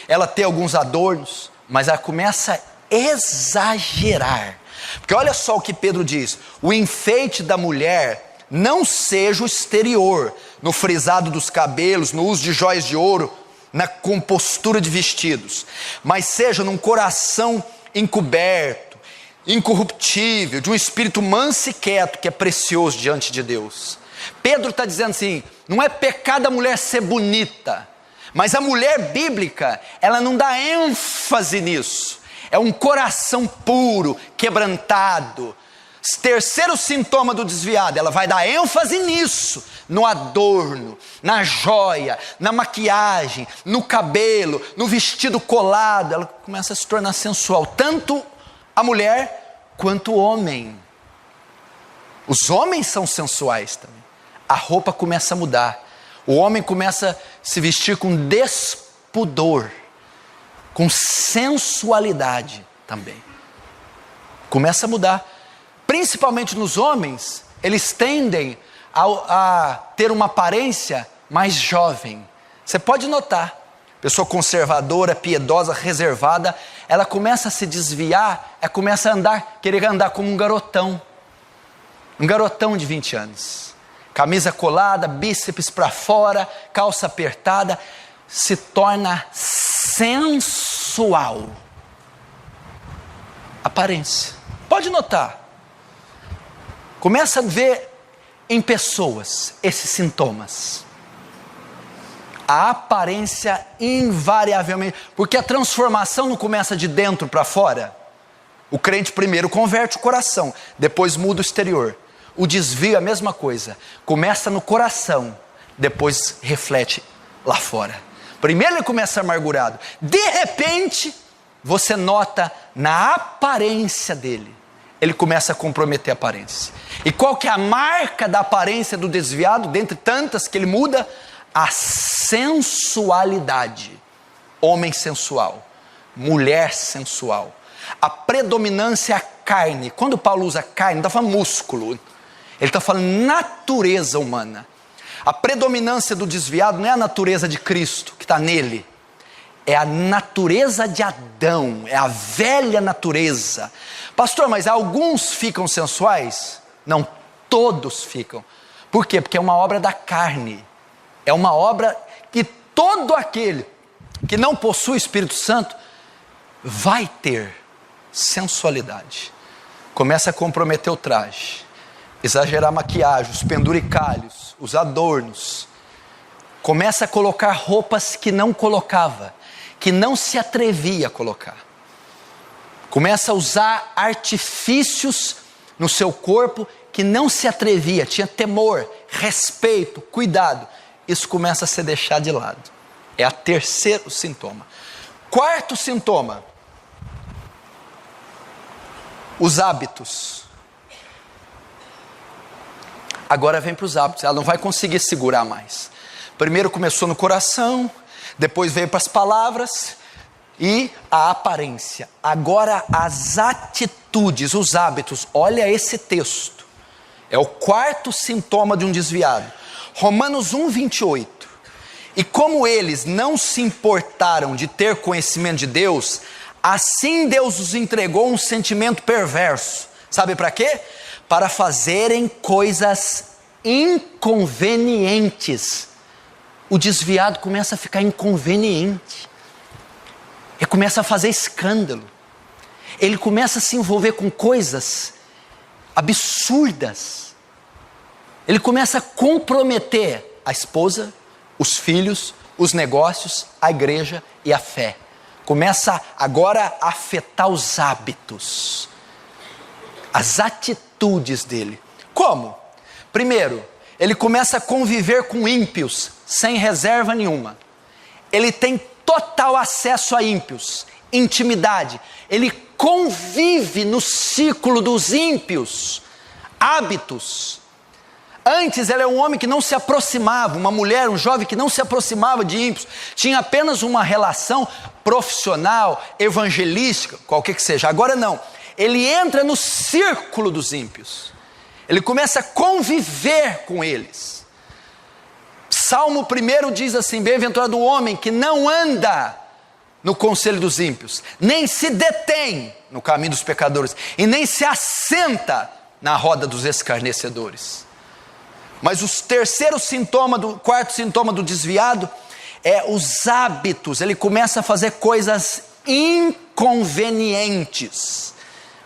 ela ter alguns adornos, mas ela começa a exagerar. Porque olha só o que Pedro diz: o enfeite da mulher não seja o exterior, no frisado dos cabelos, no uso de joias de ouro, na compostura de vestidos, mas seja num coração encoberto, incorruptível, de um espírito manso e quieto, que é precioso diante de Deus. Pedro está dizendo assim: não é pecado a mulher ser bonita, mas a mulher bíblica, ela não dá ênfase nisso. É um coração puro, quebrantado. Terceiro sintoma do desviado: ela vai dar ênfase nisso, no adorno, na joia, na maquiagem, no cabelo, no vestido colado. Ela começa a se tornar sensual, tanto a mulher quanto o homem. Os homens são sensuais também. A roupa começa a mudar. O homem começa a se vestir com despudor, com sensualidade também. Começa a mudar. Principalmente nos homens, eles tendem a ter uma aparência mais jovem. Você pode notar, pessoa conservadora, piedosa, reservada, ela começa a se desviar, ela começa a andar, querer andar como um garotão de 20 anos. Camisa colada, bíceps para fora, calça apertada, se torna sensual. Aparência. Pode notar. Começa a ver em pessoas esses sintomas. A aparência invariavelmente, porque a transformação não começa de dentro para fora. O crente primeiro converte o coração, depois muda o exterior. O desvio é a mesma coisa, começa no coração, depois reflete lá fora. Primeiro ele começa amargurado, de repente você nota na aparência dele, ele começa a comprometer a aparência. E qual que é a marca da aparência do desviado, dentre tantas que ele muda? A sensualidade. Homem sensual, mulher sensual. A predominância é a carne. Quando Paulo usa carne, não está falando músculo, ele está falando natureza humana. A predominância do desviado não é a natureza de Cristo que está nele, é a natureza de Adão, é a velha natureza. Pastor, mas alguns ficam sensuais? Não, todos ficam. Por quê? Porque é uma obra da carne. É uma obra que todo aquele que não possui o Espírito Santo vai ter sensualidade. Começa a comprometer o traje, exagerar a maquiagem, os penduricalhos, os adornos. Começa a colocar roupas que não colocava, que não se atrevia a colocar. Começa a usar artifícios no seu corpo que não se atrevia, tinha temor, respeito, cuidado. Isso começa a ser deixado de lado. É o terceiro sintoma. Quarto sintoma: os hábitos. Agora vem para os hábitos, ela não vai conseguir segurar mais. Primeiro começou no coração, depois veio para as palavras e a aparência. Agora as atitudes, os hábitos. Olha esse texto. É o quarto sintoma de um desviado. Romanos 1:28. E como eles não se importaram de ter conhecimento de Deus, assim Deus os entregou um sentimento perverso. Sabe para quê? Para fazerem coisas inconvenientes. O desviado começa a ficar inconveniente. Ele começa a fazer escândalo. Ele começa a se envolver com coisas absurdas. Ele começa a comprometer a esposa, os filhos, os negócios, a igreja e a fé. Começa agora a afetar os hábitos, as atitudes dele. Como? Primeiro, ele começa a conviver com ímpios, sem reserva nenhuma. Ele tem total acesso a ímpios, intimidade. Ele convive no círculo dos ímpios, hábitos. Antes ele é um homem que não se aproximava, uma mulher, um jovem que não se aproximava de ímpios, tinha apenas uma relação profissional, evangelística, qualquer que seja. Agora não, ele entra no círculo dos ímpios, ele começa a conviver com eles. Salmo 1 diz assim: bem-aventurado o homem que não anda no conselho dos ímpios, nem se detém no caminho dos pecadores, e nem se assenta na roda dos escarnecedores. Mas o quarto sintoma do desviado é os hábitos. Ele começa a fazer coisas inconvenientes,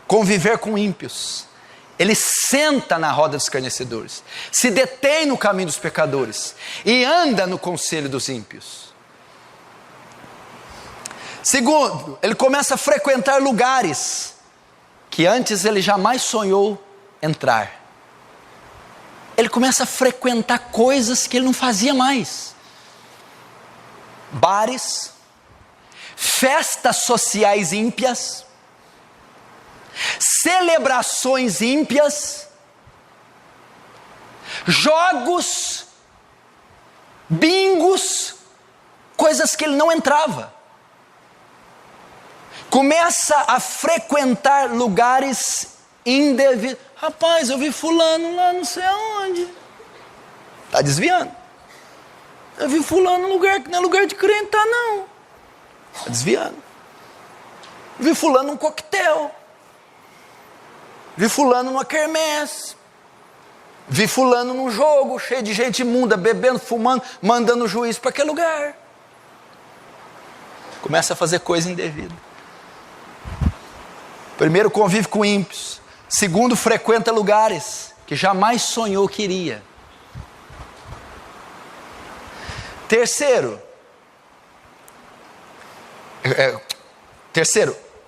conviver com ímpios. Ele senta na roda dos escarnecedores, se detém no caminho dos pecadores e anda no conselho dos ímpios. Segundo, ele começa a frequentar lugares que antes ele jamais sonhou entrar. Ele começa a frequentar coisas que ele não fazia mais. Bares, festas sociais ímpias, celebrações ímpias, jogos, bingos, coisas que ele não entrava. Começa a frequentar lugares indevidos. Rapaz, eu vi fulano lá não sei aonde. Está desviando. Eu vi fulano num lugar que não é lugar de crente, tá não. Está desviando. Vi fulano num coquetel. Vi fulano numa quermesse. Vi fulano num jogo cheio de gente imunda, bebendo, fumando, mandando o juiz para aquele lugar. Começa a fazer coisa indevida. Primeiro, convive com ímpios. Segundo, frequenta lugares que jamais sonhou que iria. Terceiro,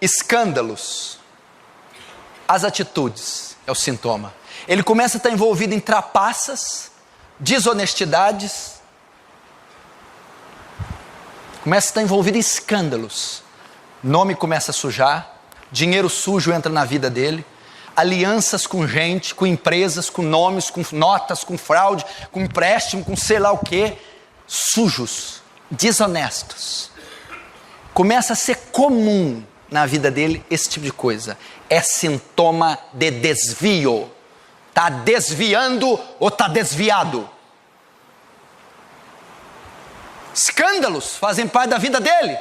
escândalos. As atitudes é o sintoma. Ele começa a estar envolvido em trapaças, desonestidades. Começa a estar envolvido em escândalos. Nome começa a sujar. Dinheiro sujo entra na vida dele. Alianças com gente, com empresas, com nomes, com notas, com fraude, com empréstimo, com sei lá o quê. Sujos, desonestos. Começa a ser comum na vida dele esse tipo de coisa. É sintoma de desvio. Está desviando ou está desviado? Escândalos fazem parte da vida dele.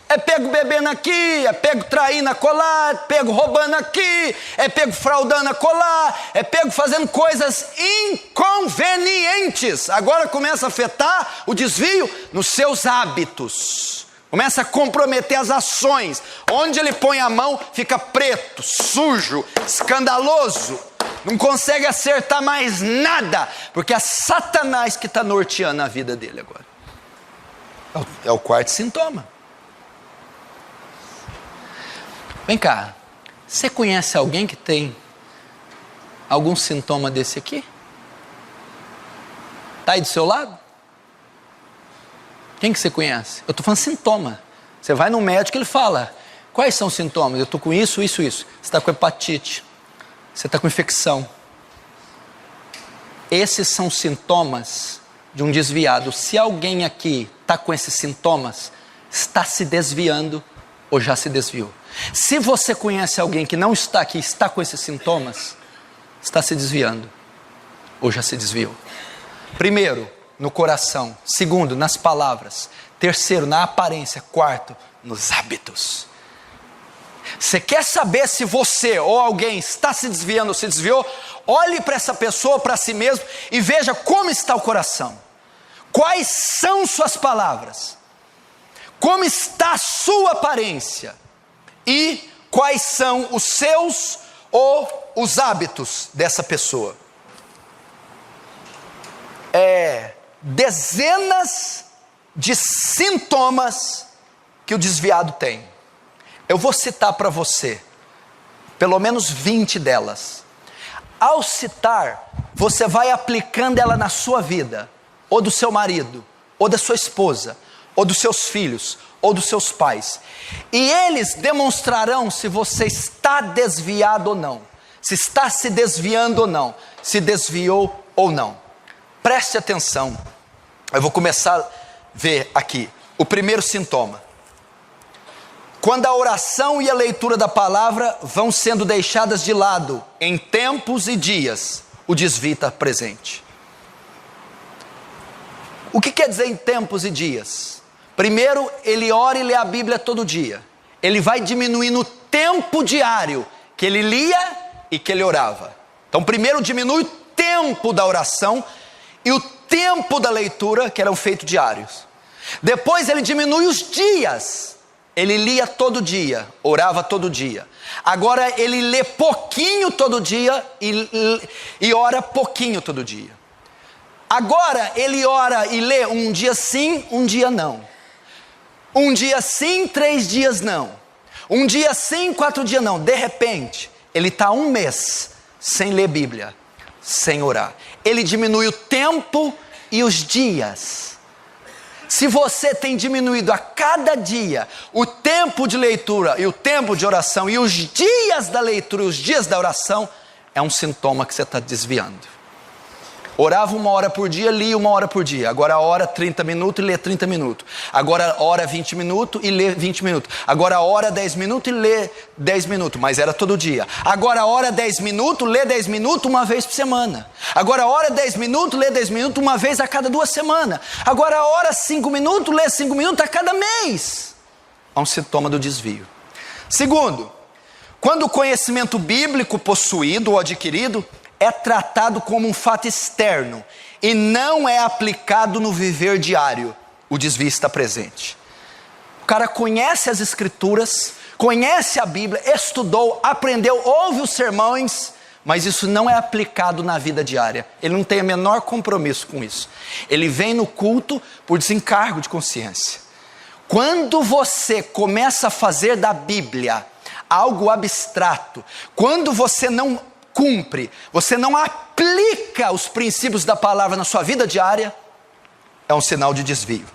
É pego bebendo aqui, é pego traindo acolá, é pego roubando aqui, é pego fraudando acolá, é pego fazendo coisas inconvenientes. Agora começa a afetar o desvio nos seus hábitos. Começa a comprometer as ações. Onde ele põe a mão, fica preto, sujo, escandaloso. Não consegue acertar mais nada, porque é Satanás que está norteando a vida dele agora. É o quarto sintoma. Vem cá, você conhece alguém que tem algum sintoma desse aqui? Está aí do seu lado? Quem que você conhece? Eu estou falando sintoma. Você vai no médico e ele fala, quais são os sintomas? Eu estou com isso, isso, isso. Você está com hepatite, você está com infecção. Esses são sintomas de um desviado. Se alguém aqui está com esses sintomas, está se desviando ou já se desviou. Se você conhece alguém que não está aqui, está com esses sintomas, está se desviando ou já se desviou. Primeiro, no coração. Segundo, nas palavras. Terceiro, na aparência. Quarto, nos hábitos. Você quer saber se você ou alguém está se desviando ou se desviou? Olhe para essa pessoa, para si mesmo e veja como está o coração. Quais são suas palavras? Como está a sua aparência? E quais são os seus ou os hábitos dessa pessoa? Dezenas de sintomas que o desviado tem. Eu vou citar para você pelo menos 20 delas. Ao citar, você vai aplicando ela na sua vida, ou do seu marido, ou da sua esposa, ou dos seus filhos, ou dos seus pais. E eles demonstrarão se você está desviado ou não, se está se desviando ou não, se desviou ou não. Preste atenção. Eu vou começar a ver aqui o primeiro sintoma. Quando a oração e a leitura da palavra vão sendo deixadas de lado em tempos e dias, o desvio está presente. O que quer dizer em tempos e dias? Primeiro, ele ora e lê a Bíblia todo dia. Ele vai diminuindo o tempo diário que ele lia e que ele orava. Então, primeiro diminui o tempo da oração e o tempo da leitura, que eram feitos diários. Depois ele diminui os dias. Ele lia todo dia, orava todo dia. Agora ele lê pouquinho todo dia e ora pouquinho todo dia. Agora ele ora e lê um dia sim, um dia não. Um dia sim, 3 dias não. Um dia sim, 4 dias não. De repente, ele está 1 mês sem ler Bíblia, sem orar. Ele diminui o tempo e os dias. Se você tem diminuído a cada dia o tempo de leitura e o tempo de oração e os dias da leitura e os dias da oração, é um sintoma que você está desviando. Orava 1 hora por dia, lia 1 hora por dia. Agora ora 30 minutos e lê 30 minutos. Agora ora 20 minutos e lê 20 minutos. Agora ora 10 minutos e lê 10 minutos. Mas era todo dia. Agora ora 10 minutos, lê 10 minutos uma vez por semana. Agora ora 10 minutos, lê 10 minutos uma vez a cada 2 semanas. Agora ora 5 minutos, lê 5 minutos a cada mês. É um sintoma do desvio. Segundo, quando o conhecimento bíblico possuído ou adquirido é tratado como um fato externo e não é aplicado no viver diário, o desvio está presente. O cara conhece as escrituras, conhece a Bíblia, estudou, aprendeu, ouve os sermões, mas isso não é aplicado na vida diária. Ele não tem o menor compromisso com isso. Ele vem no culto por desencargo de consciência. Quando você começa a fazer da Bíblia algo abstrato, quando você não cumpre, você não aplica os princípios da palavra na sua vida diária, é um sinal de desvio.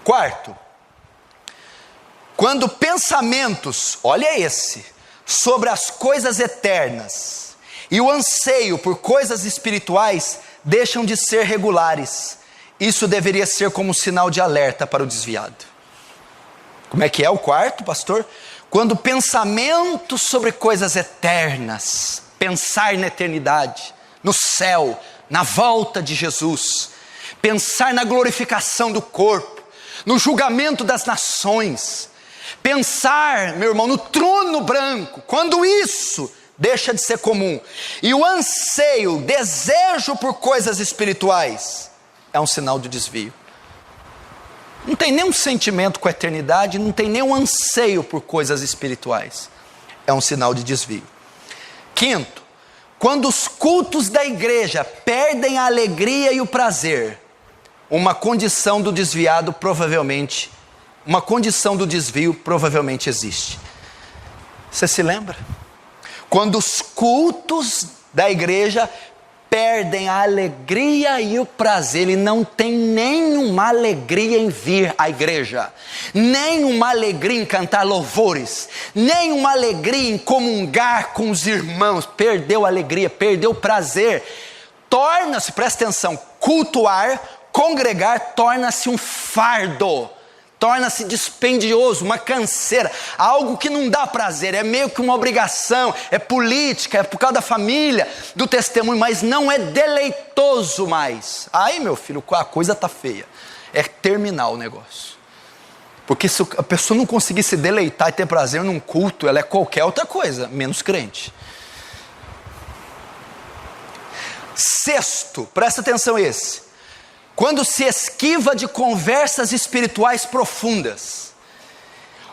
Quarto, quando pensamentos, olha esse, sobre as coisas eternas e o anseio por coisas espirituais deixam de ser regulares, isso deveria ser como um sinal de alerta para o desviado. Como é que é o quarto, pastor? Quando pensamentos sobre coisas eternas, pensar na eternidade, no céu, na volta de Jesus, pensar na glorificação do corpo, no julgamento das nações, pensar, meu irmão, no trono branco, quando isso deixa de ser comum, e o anseio, desejo por coisas espirituais, é um sinal de desvio. Não tem nenhum sentimento com a eternidade, não tem nenhum anseio por coisas espirituais, é um sinal de desvio. Quinto, quando os cultos da igreja perdem a alegria e o prazer, uma condição do desvio provavelmente existe. Você se lembra? Quando os cultos da igreja perdem a alegria e o prazer, ele não tem nenhuma alegria em vir à igreja, nenhuma alegria em cantar louvores, nenhuma alegria em comungar com os irmãos, perdeu a alegria, perdeu o prazer, torna-se, presta atenção, cultuar, congregar, torna-se um fardo, torna-se dispendioso, uma canseira, algo que não dá prazer, é meio que uma obrigação, é política, é por causa da família, do testemunho, mas não é deleitoso mais. Aí, meu filho, a coisa está feia, é terminar o negócio. Porque se a pessoa não conseguir se deleitar e ter prazer num culto, ela é qualquer outra coisa, menos crente. Sexto, presta atenção esse. Quando se esquiva de conversas espirituais profundas,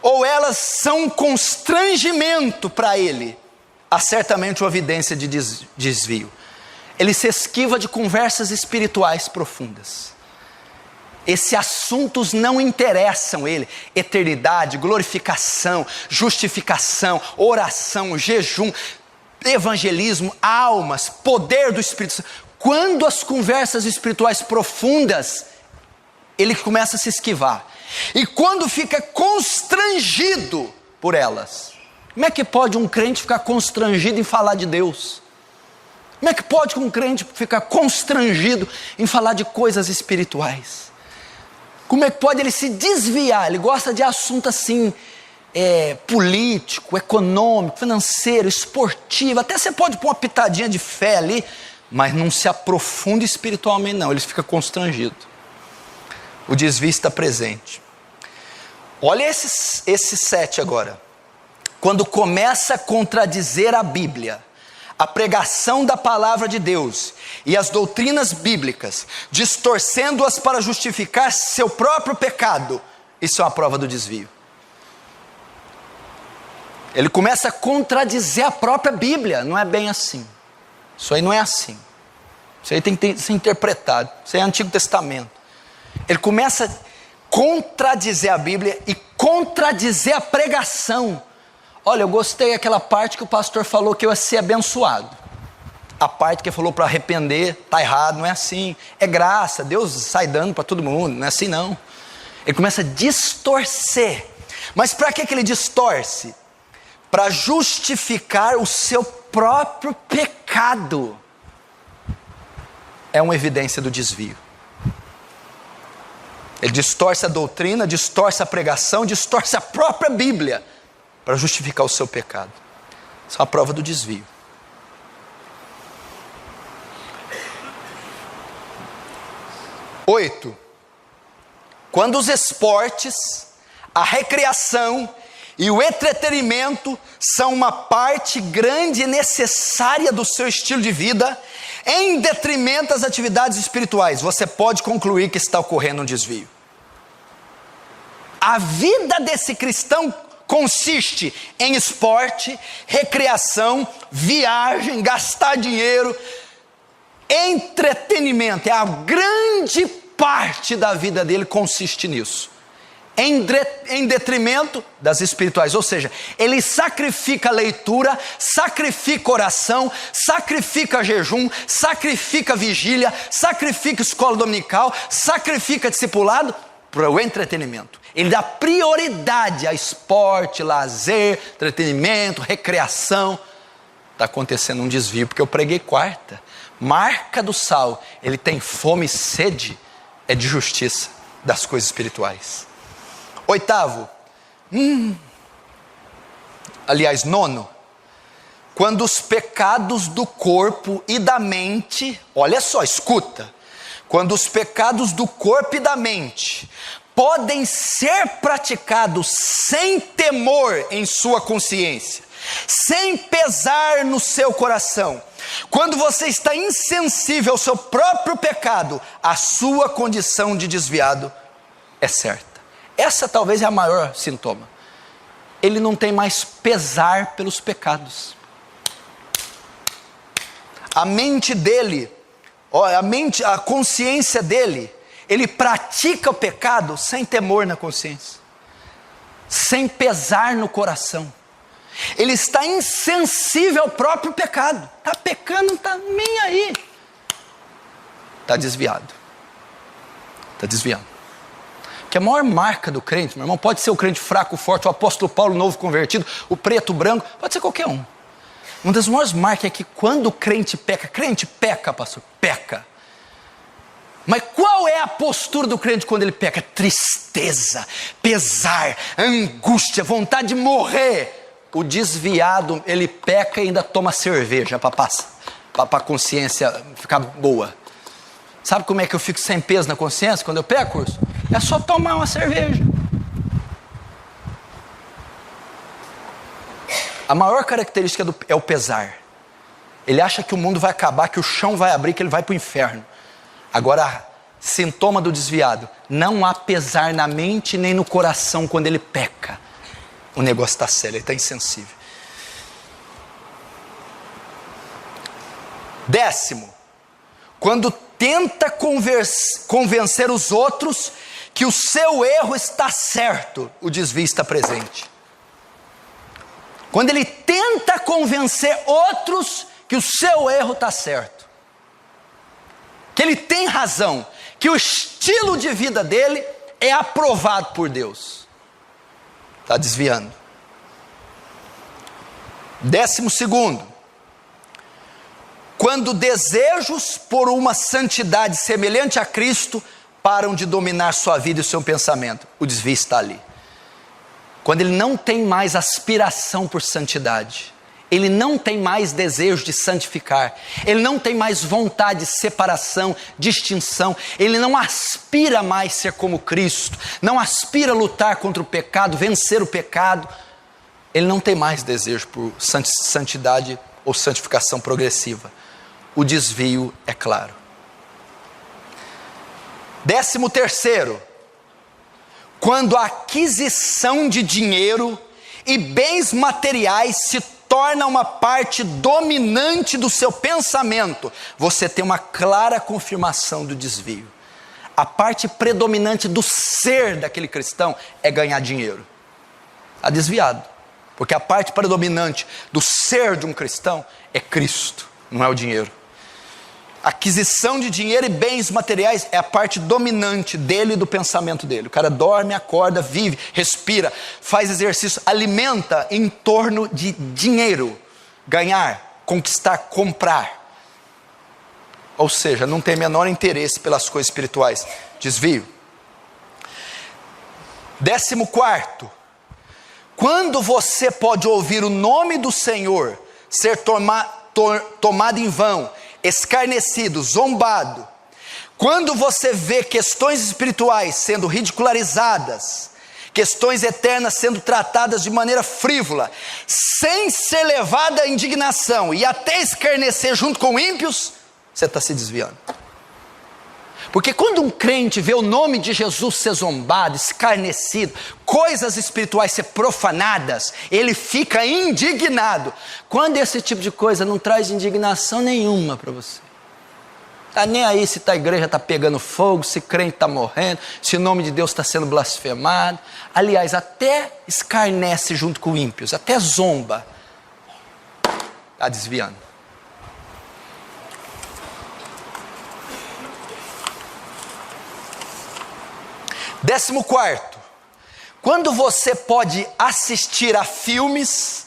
ou elas são um constrangimento para ele, há certamente uma evidência de desvio. Ele se esquiva de conversas espirituais profundas. Esses assuntos não interessam ele. Eternidade, glorificação, justificação, oração, jejum, evangelismo, almas, poder do Espírito Santo. Quando as conversas espirituais profundas, ele começa a se esquivar. E quando fica constrangido por elas. Como é que pode um crente ficar constrangido em falar de Deus? Como é que pode um crente ficar constrangido em falar de coisas espirituais? Como é que pode ele se desviar? Ele gosta de assunto assim, político, econômico, financeiro, esportivo. Até você pode pôr uma pitadinha de fé ali, mas não se aprofunda espiritualmente não, ele fica constrangido. O desvio está presente. Olha esses 7 agora. Quando começa a contradizer a Bíblia, a pregação da palavra de Deus e as doutrinas bíblicas, distorcendo-as para justificar seu próprio pecado, isso é uma prova do desvio. Ele começa a contradizer a própria Bíblia, não é bem assim. Isso aí não é assim. Isso aí tem que ser interpretado. Isso aí é Antigo Testamento. Ele começa a contradizer a Bíblia e contradizer a pregação. Olha, eu gostei daquela parte que o pastor falou que eu ia ser abençoado. A parte que ele falou para arrepender, está errado, não é assim. É graça, Deus sai dando para todo mundo, não é assim não. Ele começa a distorcer. Mas para que ele distorce? Para justificar o seu próprio pecado. é uma evidência do desvio. Ele distorce a doutrina, distorce a pregação, distorce a própria Bíblia para justificar o seu pecado. Isso é uma prova do desvio. 8. Quando os esportes, a recreação e o entretenimento são uma parte grande e necessária do seu estilo de vida, em detrimento das atividades espirituais, você pode concluir que está ocorrendo um desvio. A vida desse cristão consiste em esporte, recreação, viagem, gastar dinheiro, entretenimento. A grande parte da vida dele consiste nisso. Em detrimento das espirituais, ou seja, ele sacrifica a leitura, sacrifica oração, sacrifica jejum, sacrifica vigília, sacrifica escola dominical, sacrifica discipulado para o entretenimento. Ele dá prioridade a esporte, lazer, entretenimento, recreação. Está acontecendo um desvio, porque eu preguei quarta. Marca do sal, ele tem fome e sede, é de justiça das coisas espirituais. 8º, aliás 9, quando os pecados do corpo e da mente, olha só, escuta, quando os pecados do corpo e da mente podem ser praticados sem temor em sua consciência, sem pesar no seu coração, quando você está insensível ao seu próprio pecado, a sua condição de desviado é certa. Essa talvez é a maior sintoma. Ele não tem mais pesar pelos pecados. A mente dele, a consciência dele, ele pratica o pecado sem temor na consciência, sem pesar no coração. Ele está insensível ao próprio pecado. Está pecando, não está nem aí. Está desviado. Está desviando. Que a maior marca do crente, meu irmão, pode ser o crente fraco, forte, o apóstolo Paulo novo convertido, o preto, o branco, pode ser qualquer um. Uma das maiores marcas é que quando o crente peca, pastor, peca. Mas qual é a postura do crente quando ele peca? Tristeza, pesar, angústia, vontade de morrer. O desviado, ele peca e ainda toma cerveja para a consciência ficar boa. Sabe como é que eu fico sem peso na consciência quando eu peco, Urso? É só tomar uma cerveja. A maior característica é o pesar. Ele acha que o mundo vai acabar, que o chão vai abrir, que ele vai para o inferno. Agora, sintoma do desviado: não há pesar na mente nem no coração quando ele peca. O negócio está sério, ele está insensível. 10º, quando tenta convencer os outros que o seu erro está certo, o desvio está presente. Quando ele tenta convencer outros que o seu erro está certo, que ele tem razão, que o estilo de vida dele é aprovado por Deus, está desviando. 12º, quando desejos por uma santidade semelhante a Cristo param de dominar sua vida e seu pensamento, o desvio está ali. Quando ele não tem mais aspiração por santidade, ele não tem mais desejo de santificar, ele não tem mais vontade de separação, distinção, ele não aspira mais ser como Cristo, não aspira a lutar contra o pecado, vencer o pecado, ele não tem mais desejo por santidade ou santificação progressiva. O desvio é claro. 13º, quando a aquisição de dinheiro e bens materiais se torna uma parte dominante do seu pensamento, você tem uma clara confirmação do desvio. A parte predominante do ser daquele cristão é ganhar dinheiro. Está desviado, porque a parte predominante do ser de um cristão é Cristo, não é o dinheiro. Aquisição de dinheiro e bens materiais é a parte dominante dele e do pensamento dele. O cara dorme, acorda, vive, respira, faz exercício, alimenta em torno de dinheiro, ganhar, conquistar, comprar. Ou seja, não tem menor interesse pelas coisas espirituais. Desvio. 14º, quando você pode ouvir o nome do Senhor ser tomado em vão, escarnecido, zombado, quando você vê questões espirituais sendo ridicularizadas, questões eternas sendo tratadas de maneira frívola, sem ser levada à indignação e até escarnecer junto com ímpios, você está se desviando. Porque quando um crente vê o nome de Jesus ser zombado, escarnecido, coisas espirituais ser profanadas, ele fica indignado. Quando esse tipo de coisa não traz indignação nenhuma para você. Está nem aí se a igreja está pegando fogo, se crente está morrendo, se o nome de Deus está sendo blasfemado. Aliás, até escarnece junto com ímpios, até zomba. Está desviando. Décimo quarto, quando você pode assistir a filmes,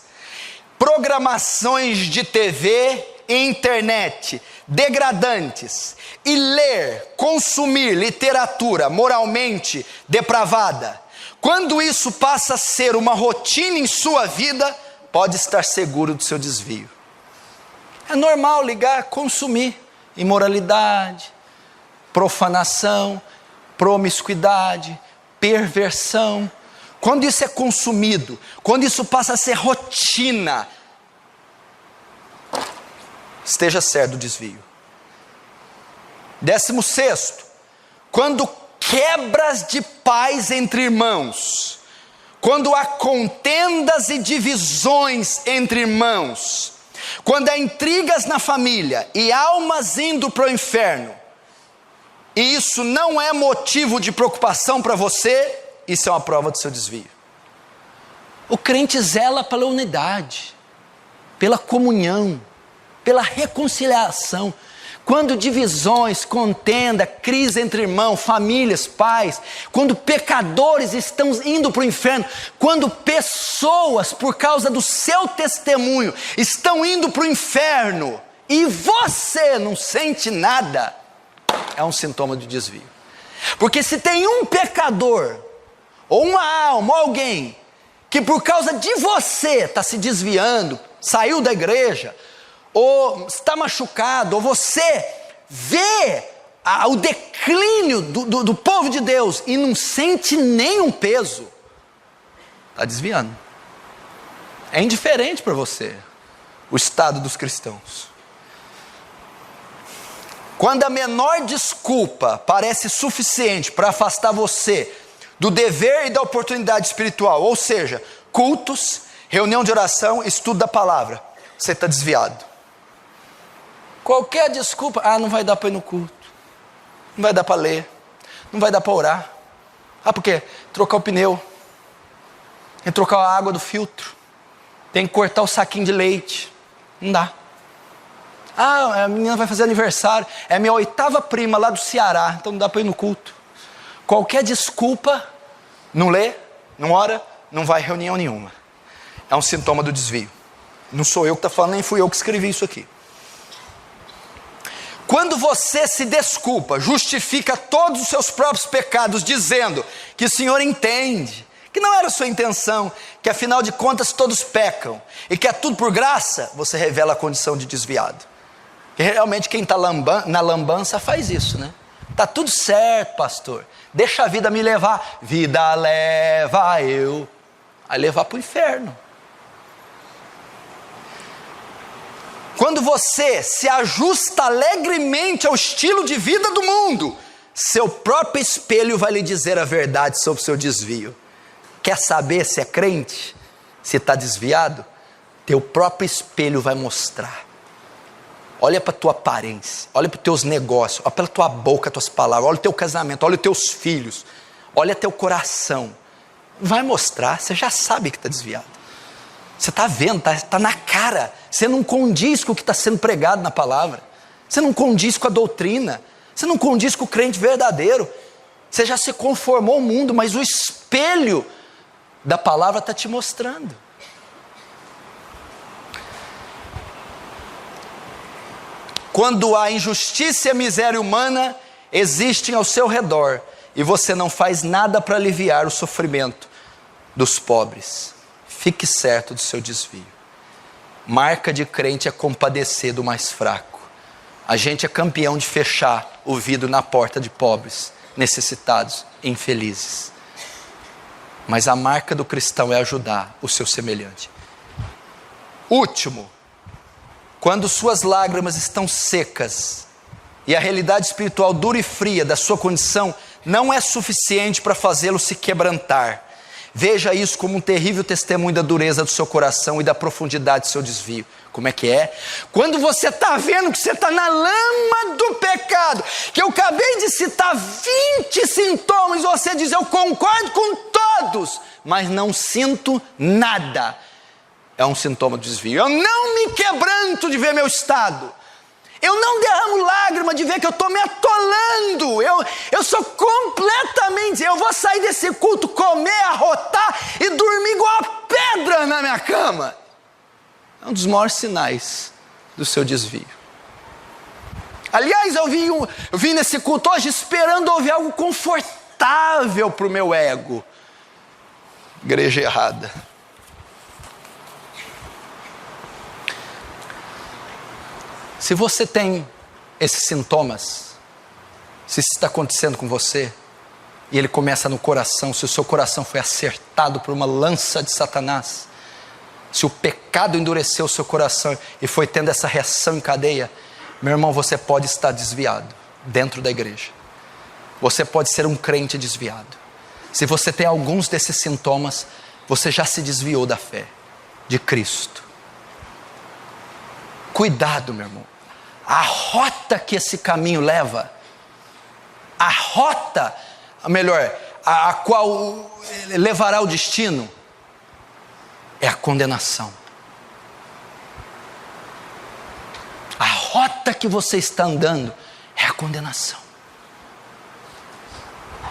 programações de TV e internet degradantes e ler, consumir literatura moralmente depravada, quando isso passa a ser uma rotina em sua vida, pode estar seguro do seu desvio. É normal ligar, consumir imoralidade, profanação, promiscuidade, perversão. Quando isso é consumido, quando isso passa a ser rotina, esteja certo do desvio. 16º, quando quebras de paz entre irmãos, quando há contendas e divisões entre irmãos, quando há intrigas na família e almas indo para o inferno, e isso não é motivo de preocupação para você, isso é uma prova do seu desvio. O crente zela pela unidade, pela comunhão, pela reconciliação. Quando divisões, contenda, crise entre irmãos, famílias, pais, quando pecadores estão indo para o inferno, quando pessoas, por causa do seu testemunho, estão indo para o inferno, e você não sente nada, é um sintoma de desvio. Porque se tem um pecador, ou uma alma, ou alguém, que por causa de você está se desviando, saiu da igreja, ou está machucado, ou você vê o declínio do povo de Deus e não sente nenhum peso, está desviando. É indiferente para você o estado dos cristãos. Quando a menor desculpa parece suficiente para afastar você do dever e da oportunidade espiritual, ou seja, cultos, reunião de oração, estudo da palavra, você está desviado. Qualquer desculpa, não vai dar para ir no culto, não vai dar para ler, não vai dar para orar. Por quê? Trocar o pneu, tem que trocar a água do filtro, tem que cortar o saquinho de leite, não dá. A menina vai fazer aniversário, é a minha 8ª prima lá do Ceará, então não dá para ir no culto. Qualquer desculpa, não lê, não ora, não vai a reunião nenhuma. É um sintoma do desvio. Não sou eu que estou falando, nem fui eu que escrevi isso aqui. Quando você se desculpa, justifica todos os seus próprios pecados, dizendo que o Senhor entende, que não era a sua intenção, que afinal de contas todos pecam, e que é tudo por graça, você revela a condição de desviado. E realmente quem está na lambança faz isso, né? Está tudo certo, pastor, deixa a vida me levar, vida leva eu, a levar para o inferno. Quando você se ajusta alegremente ao estilo de vida do mundo, seu próprio espelho vai lhe dizer a verdade sobre o seu desvio. Quer saber se é crente? Se está desviado? Teu próprio espelho vai mostrar. Olha para a tua aparência, olha para os teus negócios, olha pela tua boca, tuas palavras, olha o teu casamento, olha os teus filhos, olha teu coração. Vai mostrar, você já sabe que está desviado. Você está vendo, está na cara. Você não condiz com o que está sendo pregado na palavra. Você não condiz com a doutrina. Você não condiz com o crente verdadeiro. Você já se conformou ao mundo, mas o espelho da palavra está te mostrando. Quando há injustiça e miséria humana existem ao seu redor, e você não faz nada para aliviar o sofrimento dos pobres, fique certo do seu desvio. Marca de crente é compadecer do mais fraco. A gente é campeão de fechar o vidro na porta de pobres, necessitados, infelizes. Mas a marca do cristão é ajudar o seu semelhante. Último, quando suas lágrimas estão secas e a realidade espiritual dura e fria da sua condição não é suficiente para fazê-lo se quebrantar, veja isso como um terrível testemunho da dureza do seu coração e da profundidade do seu desvio. Como é que é? Quando você está vendo que você está na lama do pecado, que eu acabei de citar 20 sintomas, e você diz, eu concordo com todos, mas não sinto nada. É um sintoma do desvio. Eu não me quebranto de ver meu estado. Eu não derramo lágrima de ver que eu estou me atolando. Eu sou completamente... Eu vou sair desse culto, comer, arrotar e dormir igual a pedra na minha cama. É um dos maiores sinais do seu desvio. Aliás, eu vim nesse culto hoje esperando ouvir algo confortável para o meu ego. Igreja errada. Se você tem esses sintomas, se isso está acontecendo com você, e ele começa no coração, se o seu coração foi acertado por uma lança de Satanás, se o pecado endureceu o seu coração e foi tendo essa reação em cadeia, meu irmão, você pode estar desviado dentro da igreja. Você pode ser um crente desviado. Se você tem alguns desses sintomas, você já se desviou da fé de Cristo. Cuidado, meu irmão. A rota que esse caminho leva, a rota, melhor, a qual levará ao destino, é a condenação. A rota que você está andando é a condenação.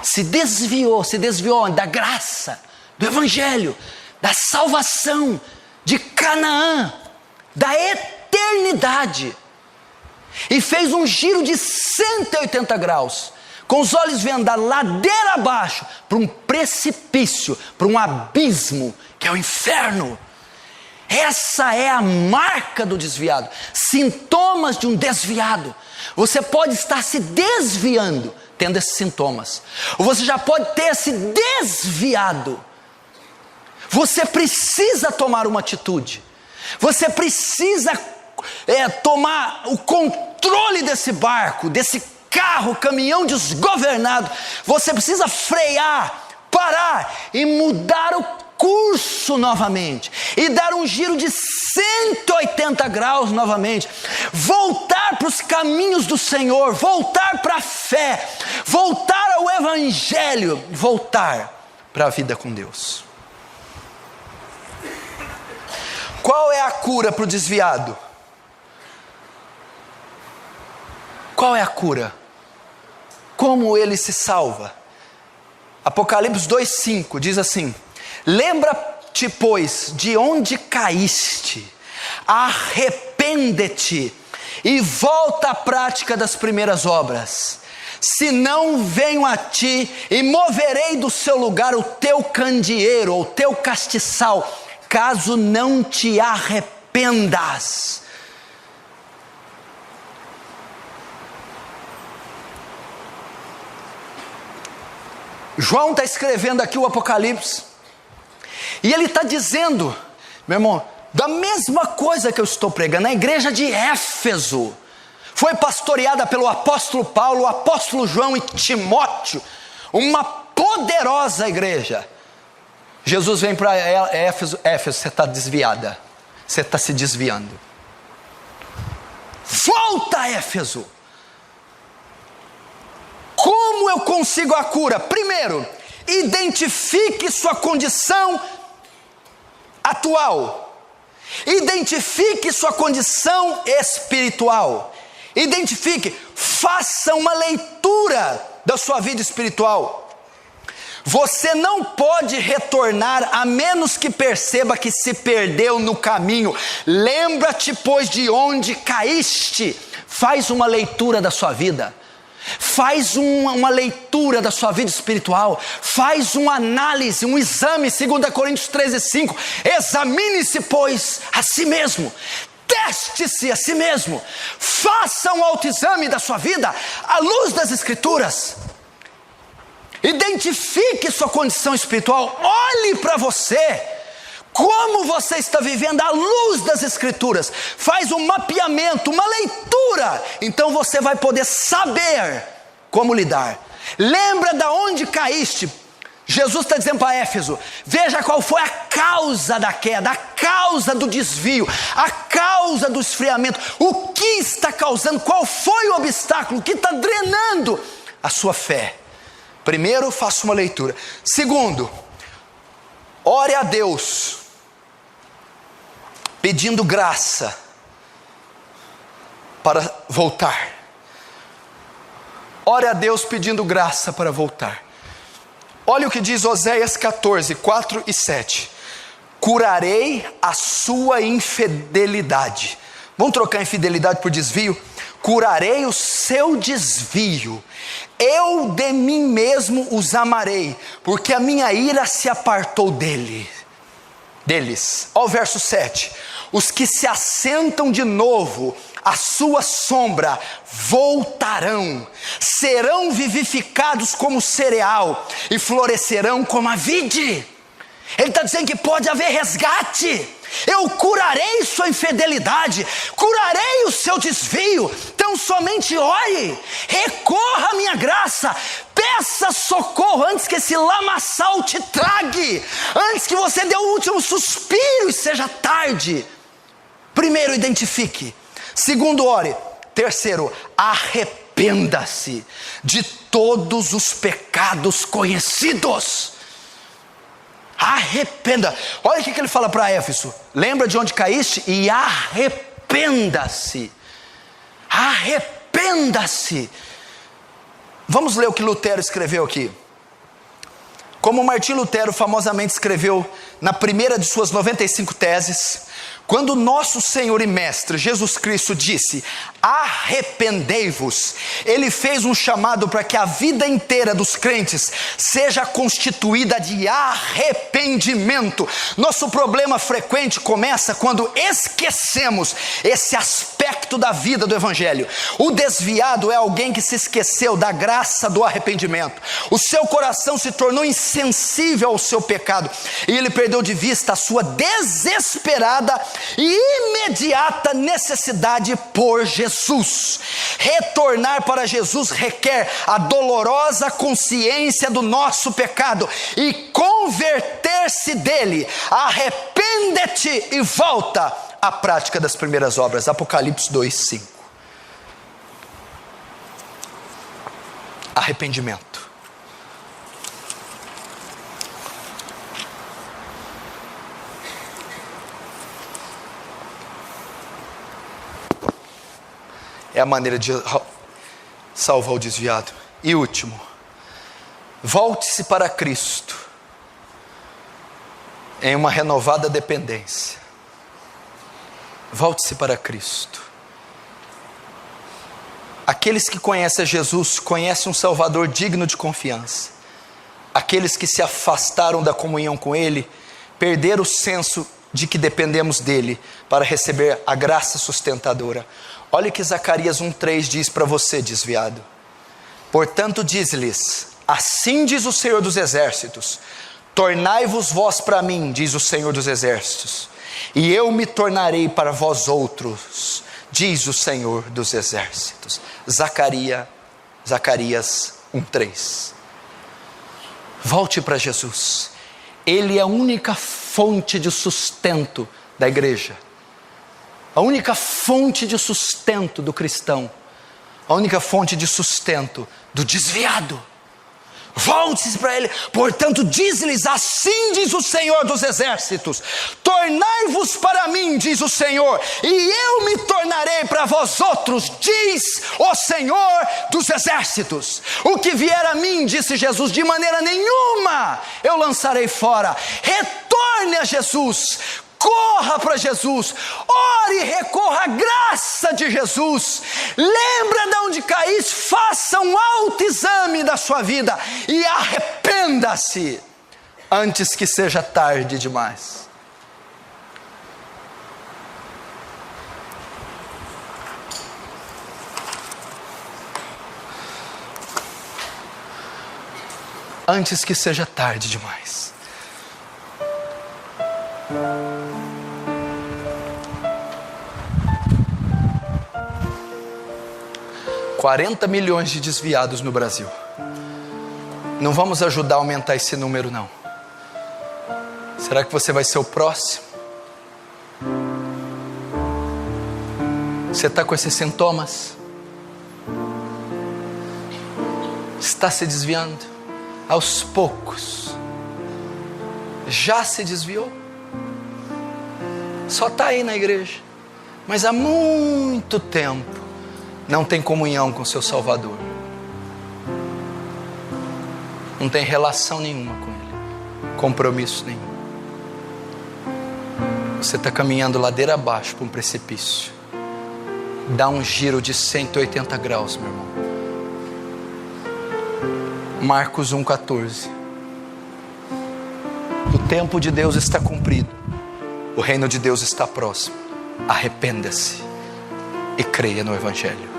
Se desviou da graça, do evangelho, da salvação, de Canaã, da eternidade, e fez um giro de 180 graus, com os olhos vendados, ladeira abaixo, para um precipício, para um abismo, que é o inferno. Essa é a marca do desviado, sintomas de um desviado. Você pode estar se desviando, tendo esses sintomas, ou você já pode ter se desviado. Você precisa tomar uma atitude, você precisa tomar o controle desse barco, desse carro, caminhão desgovernado. Você precisa frear, parar e mudar o curso novamente, e dar um giro de 180 graus novamente, voltar para os caminhos do Senhor, voltar para a fé, voltar ao evangelho, voltar para a vida com Deus. Qual é a cura para o desviado? Qual é a cura? Como ele se salva? Apocalipse 2:5 diz assim: lembra-te, pois, de onde caíste, arrepende-te e volta à prática das primeiras obras. Senão venho a ti e moverei do seu lugar o teu candeeiro, ou teu castiçal, caso não te arrependas. João está escrevendo aqui o Apocalipse, e ele está dizendo, meu irmão, da mesma coisa que eu estou pregando. A igreja de Éfeso foi pastoreada pelo apóstolo Paulo, o apóstolo João e Timóteo, uma poderosa igreja. Jesus vem para Éfeso: Éfeso, você está desviada, você está se desviando, volta a Éfeso. Como eu consigo a cura? Primeiro, identifique sua condição atual, identifique sua condição espiritual, identifique, faça uma leitura da sua vida espiritual. Você não pode retornar a menos que perceba que se perdeu no caminho. Lembra-te, pois, de onde caíste, Faz uma leitura da sua vida. Faz uma leitura da sua vida espiritual. Faz uma análise, um exame, 2 Coríntios 13:5. Examine-se, pois, a si mesmo. Teste-se a si mesmo. Faça um autoexame da sua vida à luz das Escrituras. Identifique sua condição espiritual. Olhe para você. Como você está vivendo à luz das Escrituras. Faz um mapeamento, uma leitura. Então você vai poder saber como lidar. Lembra de onde caíste. Jesus está dizendo para Éfeso: veja qual foi a causa da queda, a causa do desvio, a causa do esfriamento. O que está causando, qual foi o obstáculo, o que está drenando a sua fé. Primeiro, faça uma leitura. Segundo, ore a Deus, pedindo graça para voltar. Ore a Deus pedindo graça para voltar. Olha o que diz Oséias 14, 4 e 7. Curarei a sua infidelidade. Vamos trocar infidelidade por desvio? Curarei o seu desvio. Eu de mim mesmo os amarei, porque a minha ira se apartou deles. Olha o verso 7. Os que se assentam de novo à sua sombra voltarão, serão vivificados como cereal e florescerão como a vide. Ele está dizendo que pode haver resgate. Eu curarei sua infidelidade, curarei o seu desvio. Então somente ore, recorra à minha graça, peça socorro antes que esse lamaçal te trague, antes que você dê o último suspiro e seja tarde. Primeiro, identifique. Segundo, ore. Terceiro, arrependa-se de todos os pecados conhecidos. Arrependa. Olha o que ele fala para Éfeso: lembra de onde caíste e arrependa-se. Arrependa-se. Vamos ler o que Lutero escreveu aqui. Como Martinho Lutero famosamente escreveu na primeira de suas 95 teses, quando nosso Senhor e Mestre Jesus Cristo disse: arrependei-vos, Ele fez um chamado para que a vida inteira dos crentes seja constituída de arrependimento. Nosso problema frequente começa quando esquecemos esse aspecto da vida do Evangelho. O desviado é alguém que se esqueceu da graça do arrependimento. O seu coração se tornou insensível ao seu pecado e ele perdeu de vista a sua desesperada e imediata necessidade por Jesus. Retornar para Jesus requer a dolorosa consciência do nosso pecado e converter-se dele. Arrepende-te e volta à prática das primeiras obras. Apocalipse 2:5. Arrependimento. É a maneira de salvar o desviado. E último, volte-se para Cristo em uma renovada dependência. Volte-se para Cristo. Aqueles que conhecem Jesus conhecem um Salvador digno de confiança. Aqueles que se afastaram da comunhão com Ele perderam o senso de que dependemos dele para receber a graça sustentadora. Olha o que Zacarias 1:3 diz para você, desviado. Portanto diz-lhes: assim diz o Senhor dos Exércitos, tornai-vos vós para mim, diz o Senhor dos Exércitos, e eu me tornarei para vós outros, diz o Senhor dos Exércitos. Zacarias 1:3. Volte para Jesus. Ele é a única fonte de sustento da igreja, a única fonte de sustento do cristão, a única fonte de sustento do desviado. Volte-se para Ele. Portanto diz-lhes: assim diz o Senhor dos Exércitos, tornai-vos para mim, diz o Senhor, e eu me tornarei para vós outros, diz o Senhor dos Exércitos. O que vier a mim, disse Jesus, de maneira nenhuma eu lançarei fora. Retorne a Jesus, corra para Jesus, ore e recorra à graça de Jesus, lembra de onde caísse, faça um autoexame da sua vida e arrependa-se antes que seja tarde demais. Antes que seja tarde demais. $40 milhões de desviados no Brasil. Não vamos ajudar a aumentar esse número, não. Será que você vai ser o próximo? Você está com esses sintomas? Está se desviando? Aos poucos. Já se desviou? Só está aí na igreja, mas há muito tempo não tem comunhão com seu Salvador. Não tem relação nenhuma com Ele, compromisso nenhum. Você está caminhando ladeira abaixo para um precipício. Dá um giro de 180 graus, meu irmão. Marcos 1,14. O tempo de Deus está cumprido. O reino de Deus está próximo. Arrependa-se e creia no Evangelho.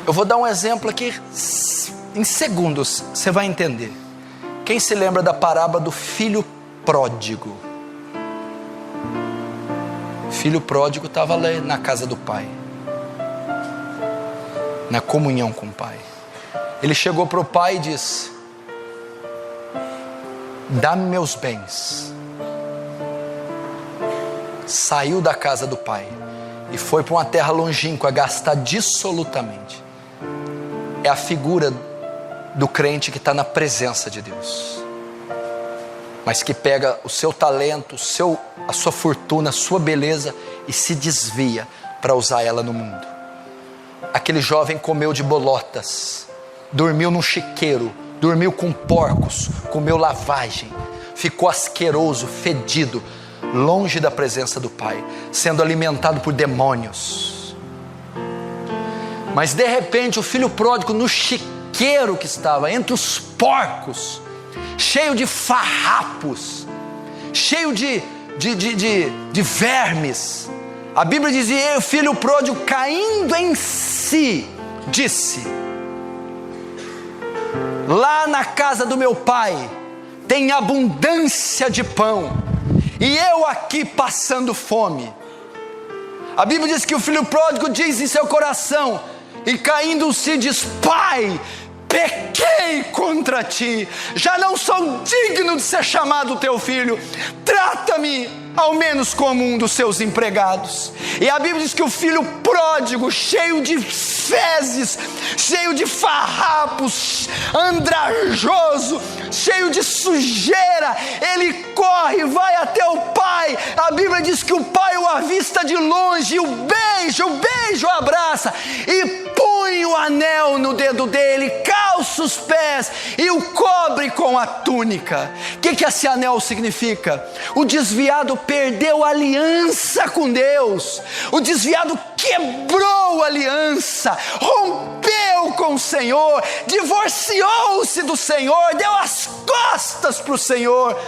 Eu vou dar um exemplo aqui, em segundos você vai entender. Quem se lembra da parábola do filho pródigo? O filho pródigo estava lá na casa do pai, na comunhão com o pai. Ele chegou para o pai e disse: dá-me meus bens. Saiu da casa do pai e foi para uma terra longínqua gastar dissolutamente. É a figura do crente que está na presença de Deus, mas que pega o seu talento, a sua fortuna, a sua beleza e se desvia para usar ela no mundo. Aquele jovem comeu de bolotas, dormiu num chiqueiro, dormiu com porcos, comeu lavagem, ficou asqueroso, fedido, longe da presença do Pai, sendo alimentado por demônios. Mas de repente o filho pródigo, no chiqueiro que estava, entre os porcos, cheio de farrapos, cheio de vermes, a Bíblia dizia: e o filho pródigo, caindo em si, disse: lá na casa do meu pai tem abundância de pão, e eu aqui passando fome. A Bíblia diz que o filho pródigo diz em seu coração, e caindo-se diz: pai, pequei contra ti, já não sou digno de ser chamado teu filho, trata-me ao menos como um dos seus empregados. E a Bíblia diz que o filho pródigo, cheio de fezes, cheio de farrapos, andrajoso, cheio de sujeira, ele corre, vai até o pai. A Bíblia diz que o pai o avista de longe, e o beijo abraça, e põe o anel no dedo dele, calça os pés e o cobre com a túnica. O que esse anel significa? O desviado perdeu a aliança com Deus, o desviado quebrou a aliança, rompeu com o Senhor, divorciou-se do Senhor, deu as costas para o Senhor,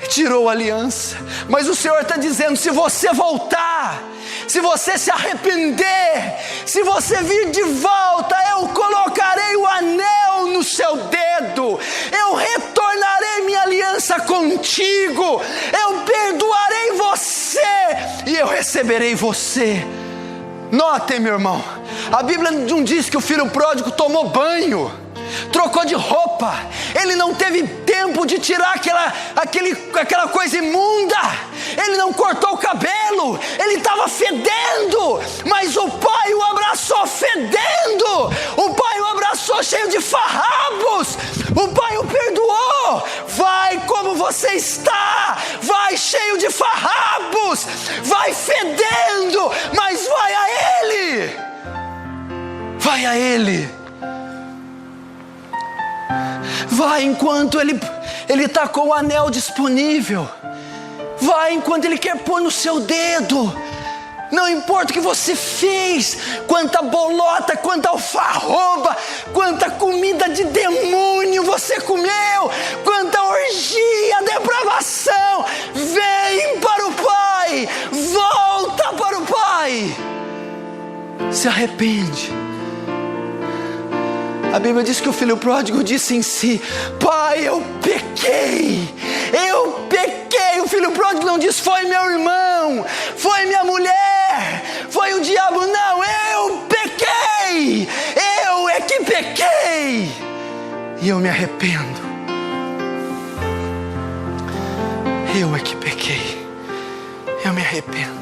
tirou a aliança. Mas o Senhor está dizendo: se você voltar, se você se arrepender, se você vir de volta, eu colocarei o anel no seu dedo, eu retornarei minha aliança contigo, eu perdoarei você e eu receberei você. Notem, meu irmão, a Bíblia não diz que o filho pródigo tomou banho, trocou de roupa, ele não teve tempo de tirar aquela coisa imunda, ele não cortou o cabelo, ele estava fedendo, mas o pai o abraçou fedendo, o pai o abraçou cheio de farrapos, o pai o perdoou. Vai como você está, vai cheio de farrapos, vai fedendo, mas vai a ele, vai enquanto ele Ele está com o anel disponível. Vai enquanto Ele quer pôr no seu dedo. Não importa o que você fez, quanta bolota, quanta alfarroba, quanta comida de demônio você comeu, quanta orgia, depravação, vem para o Pai, volta para o Pai, se arrepende. A Bíblia diz que o filho pródigo disse em si: Pai, eu pequei. O filho pródigo não diz: foi meu irmão, foi minha mulher, foi o diabo. Não, eu pequei. Eu é que pequei. E eu me arrependo. Eu é que pequei. Eu me arrependo.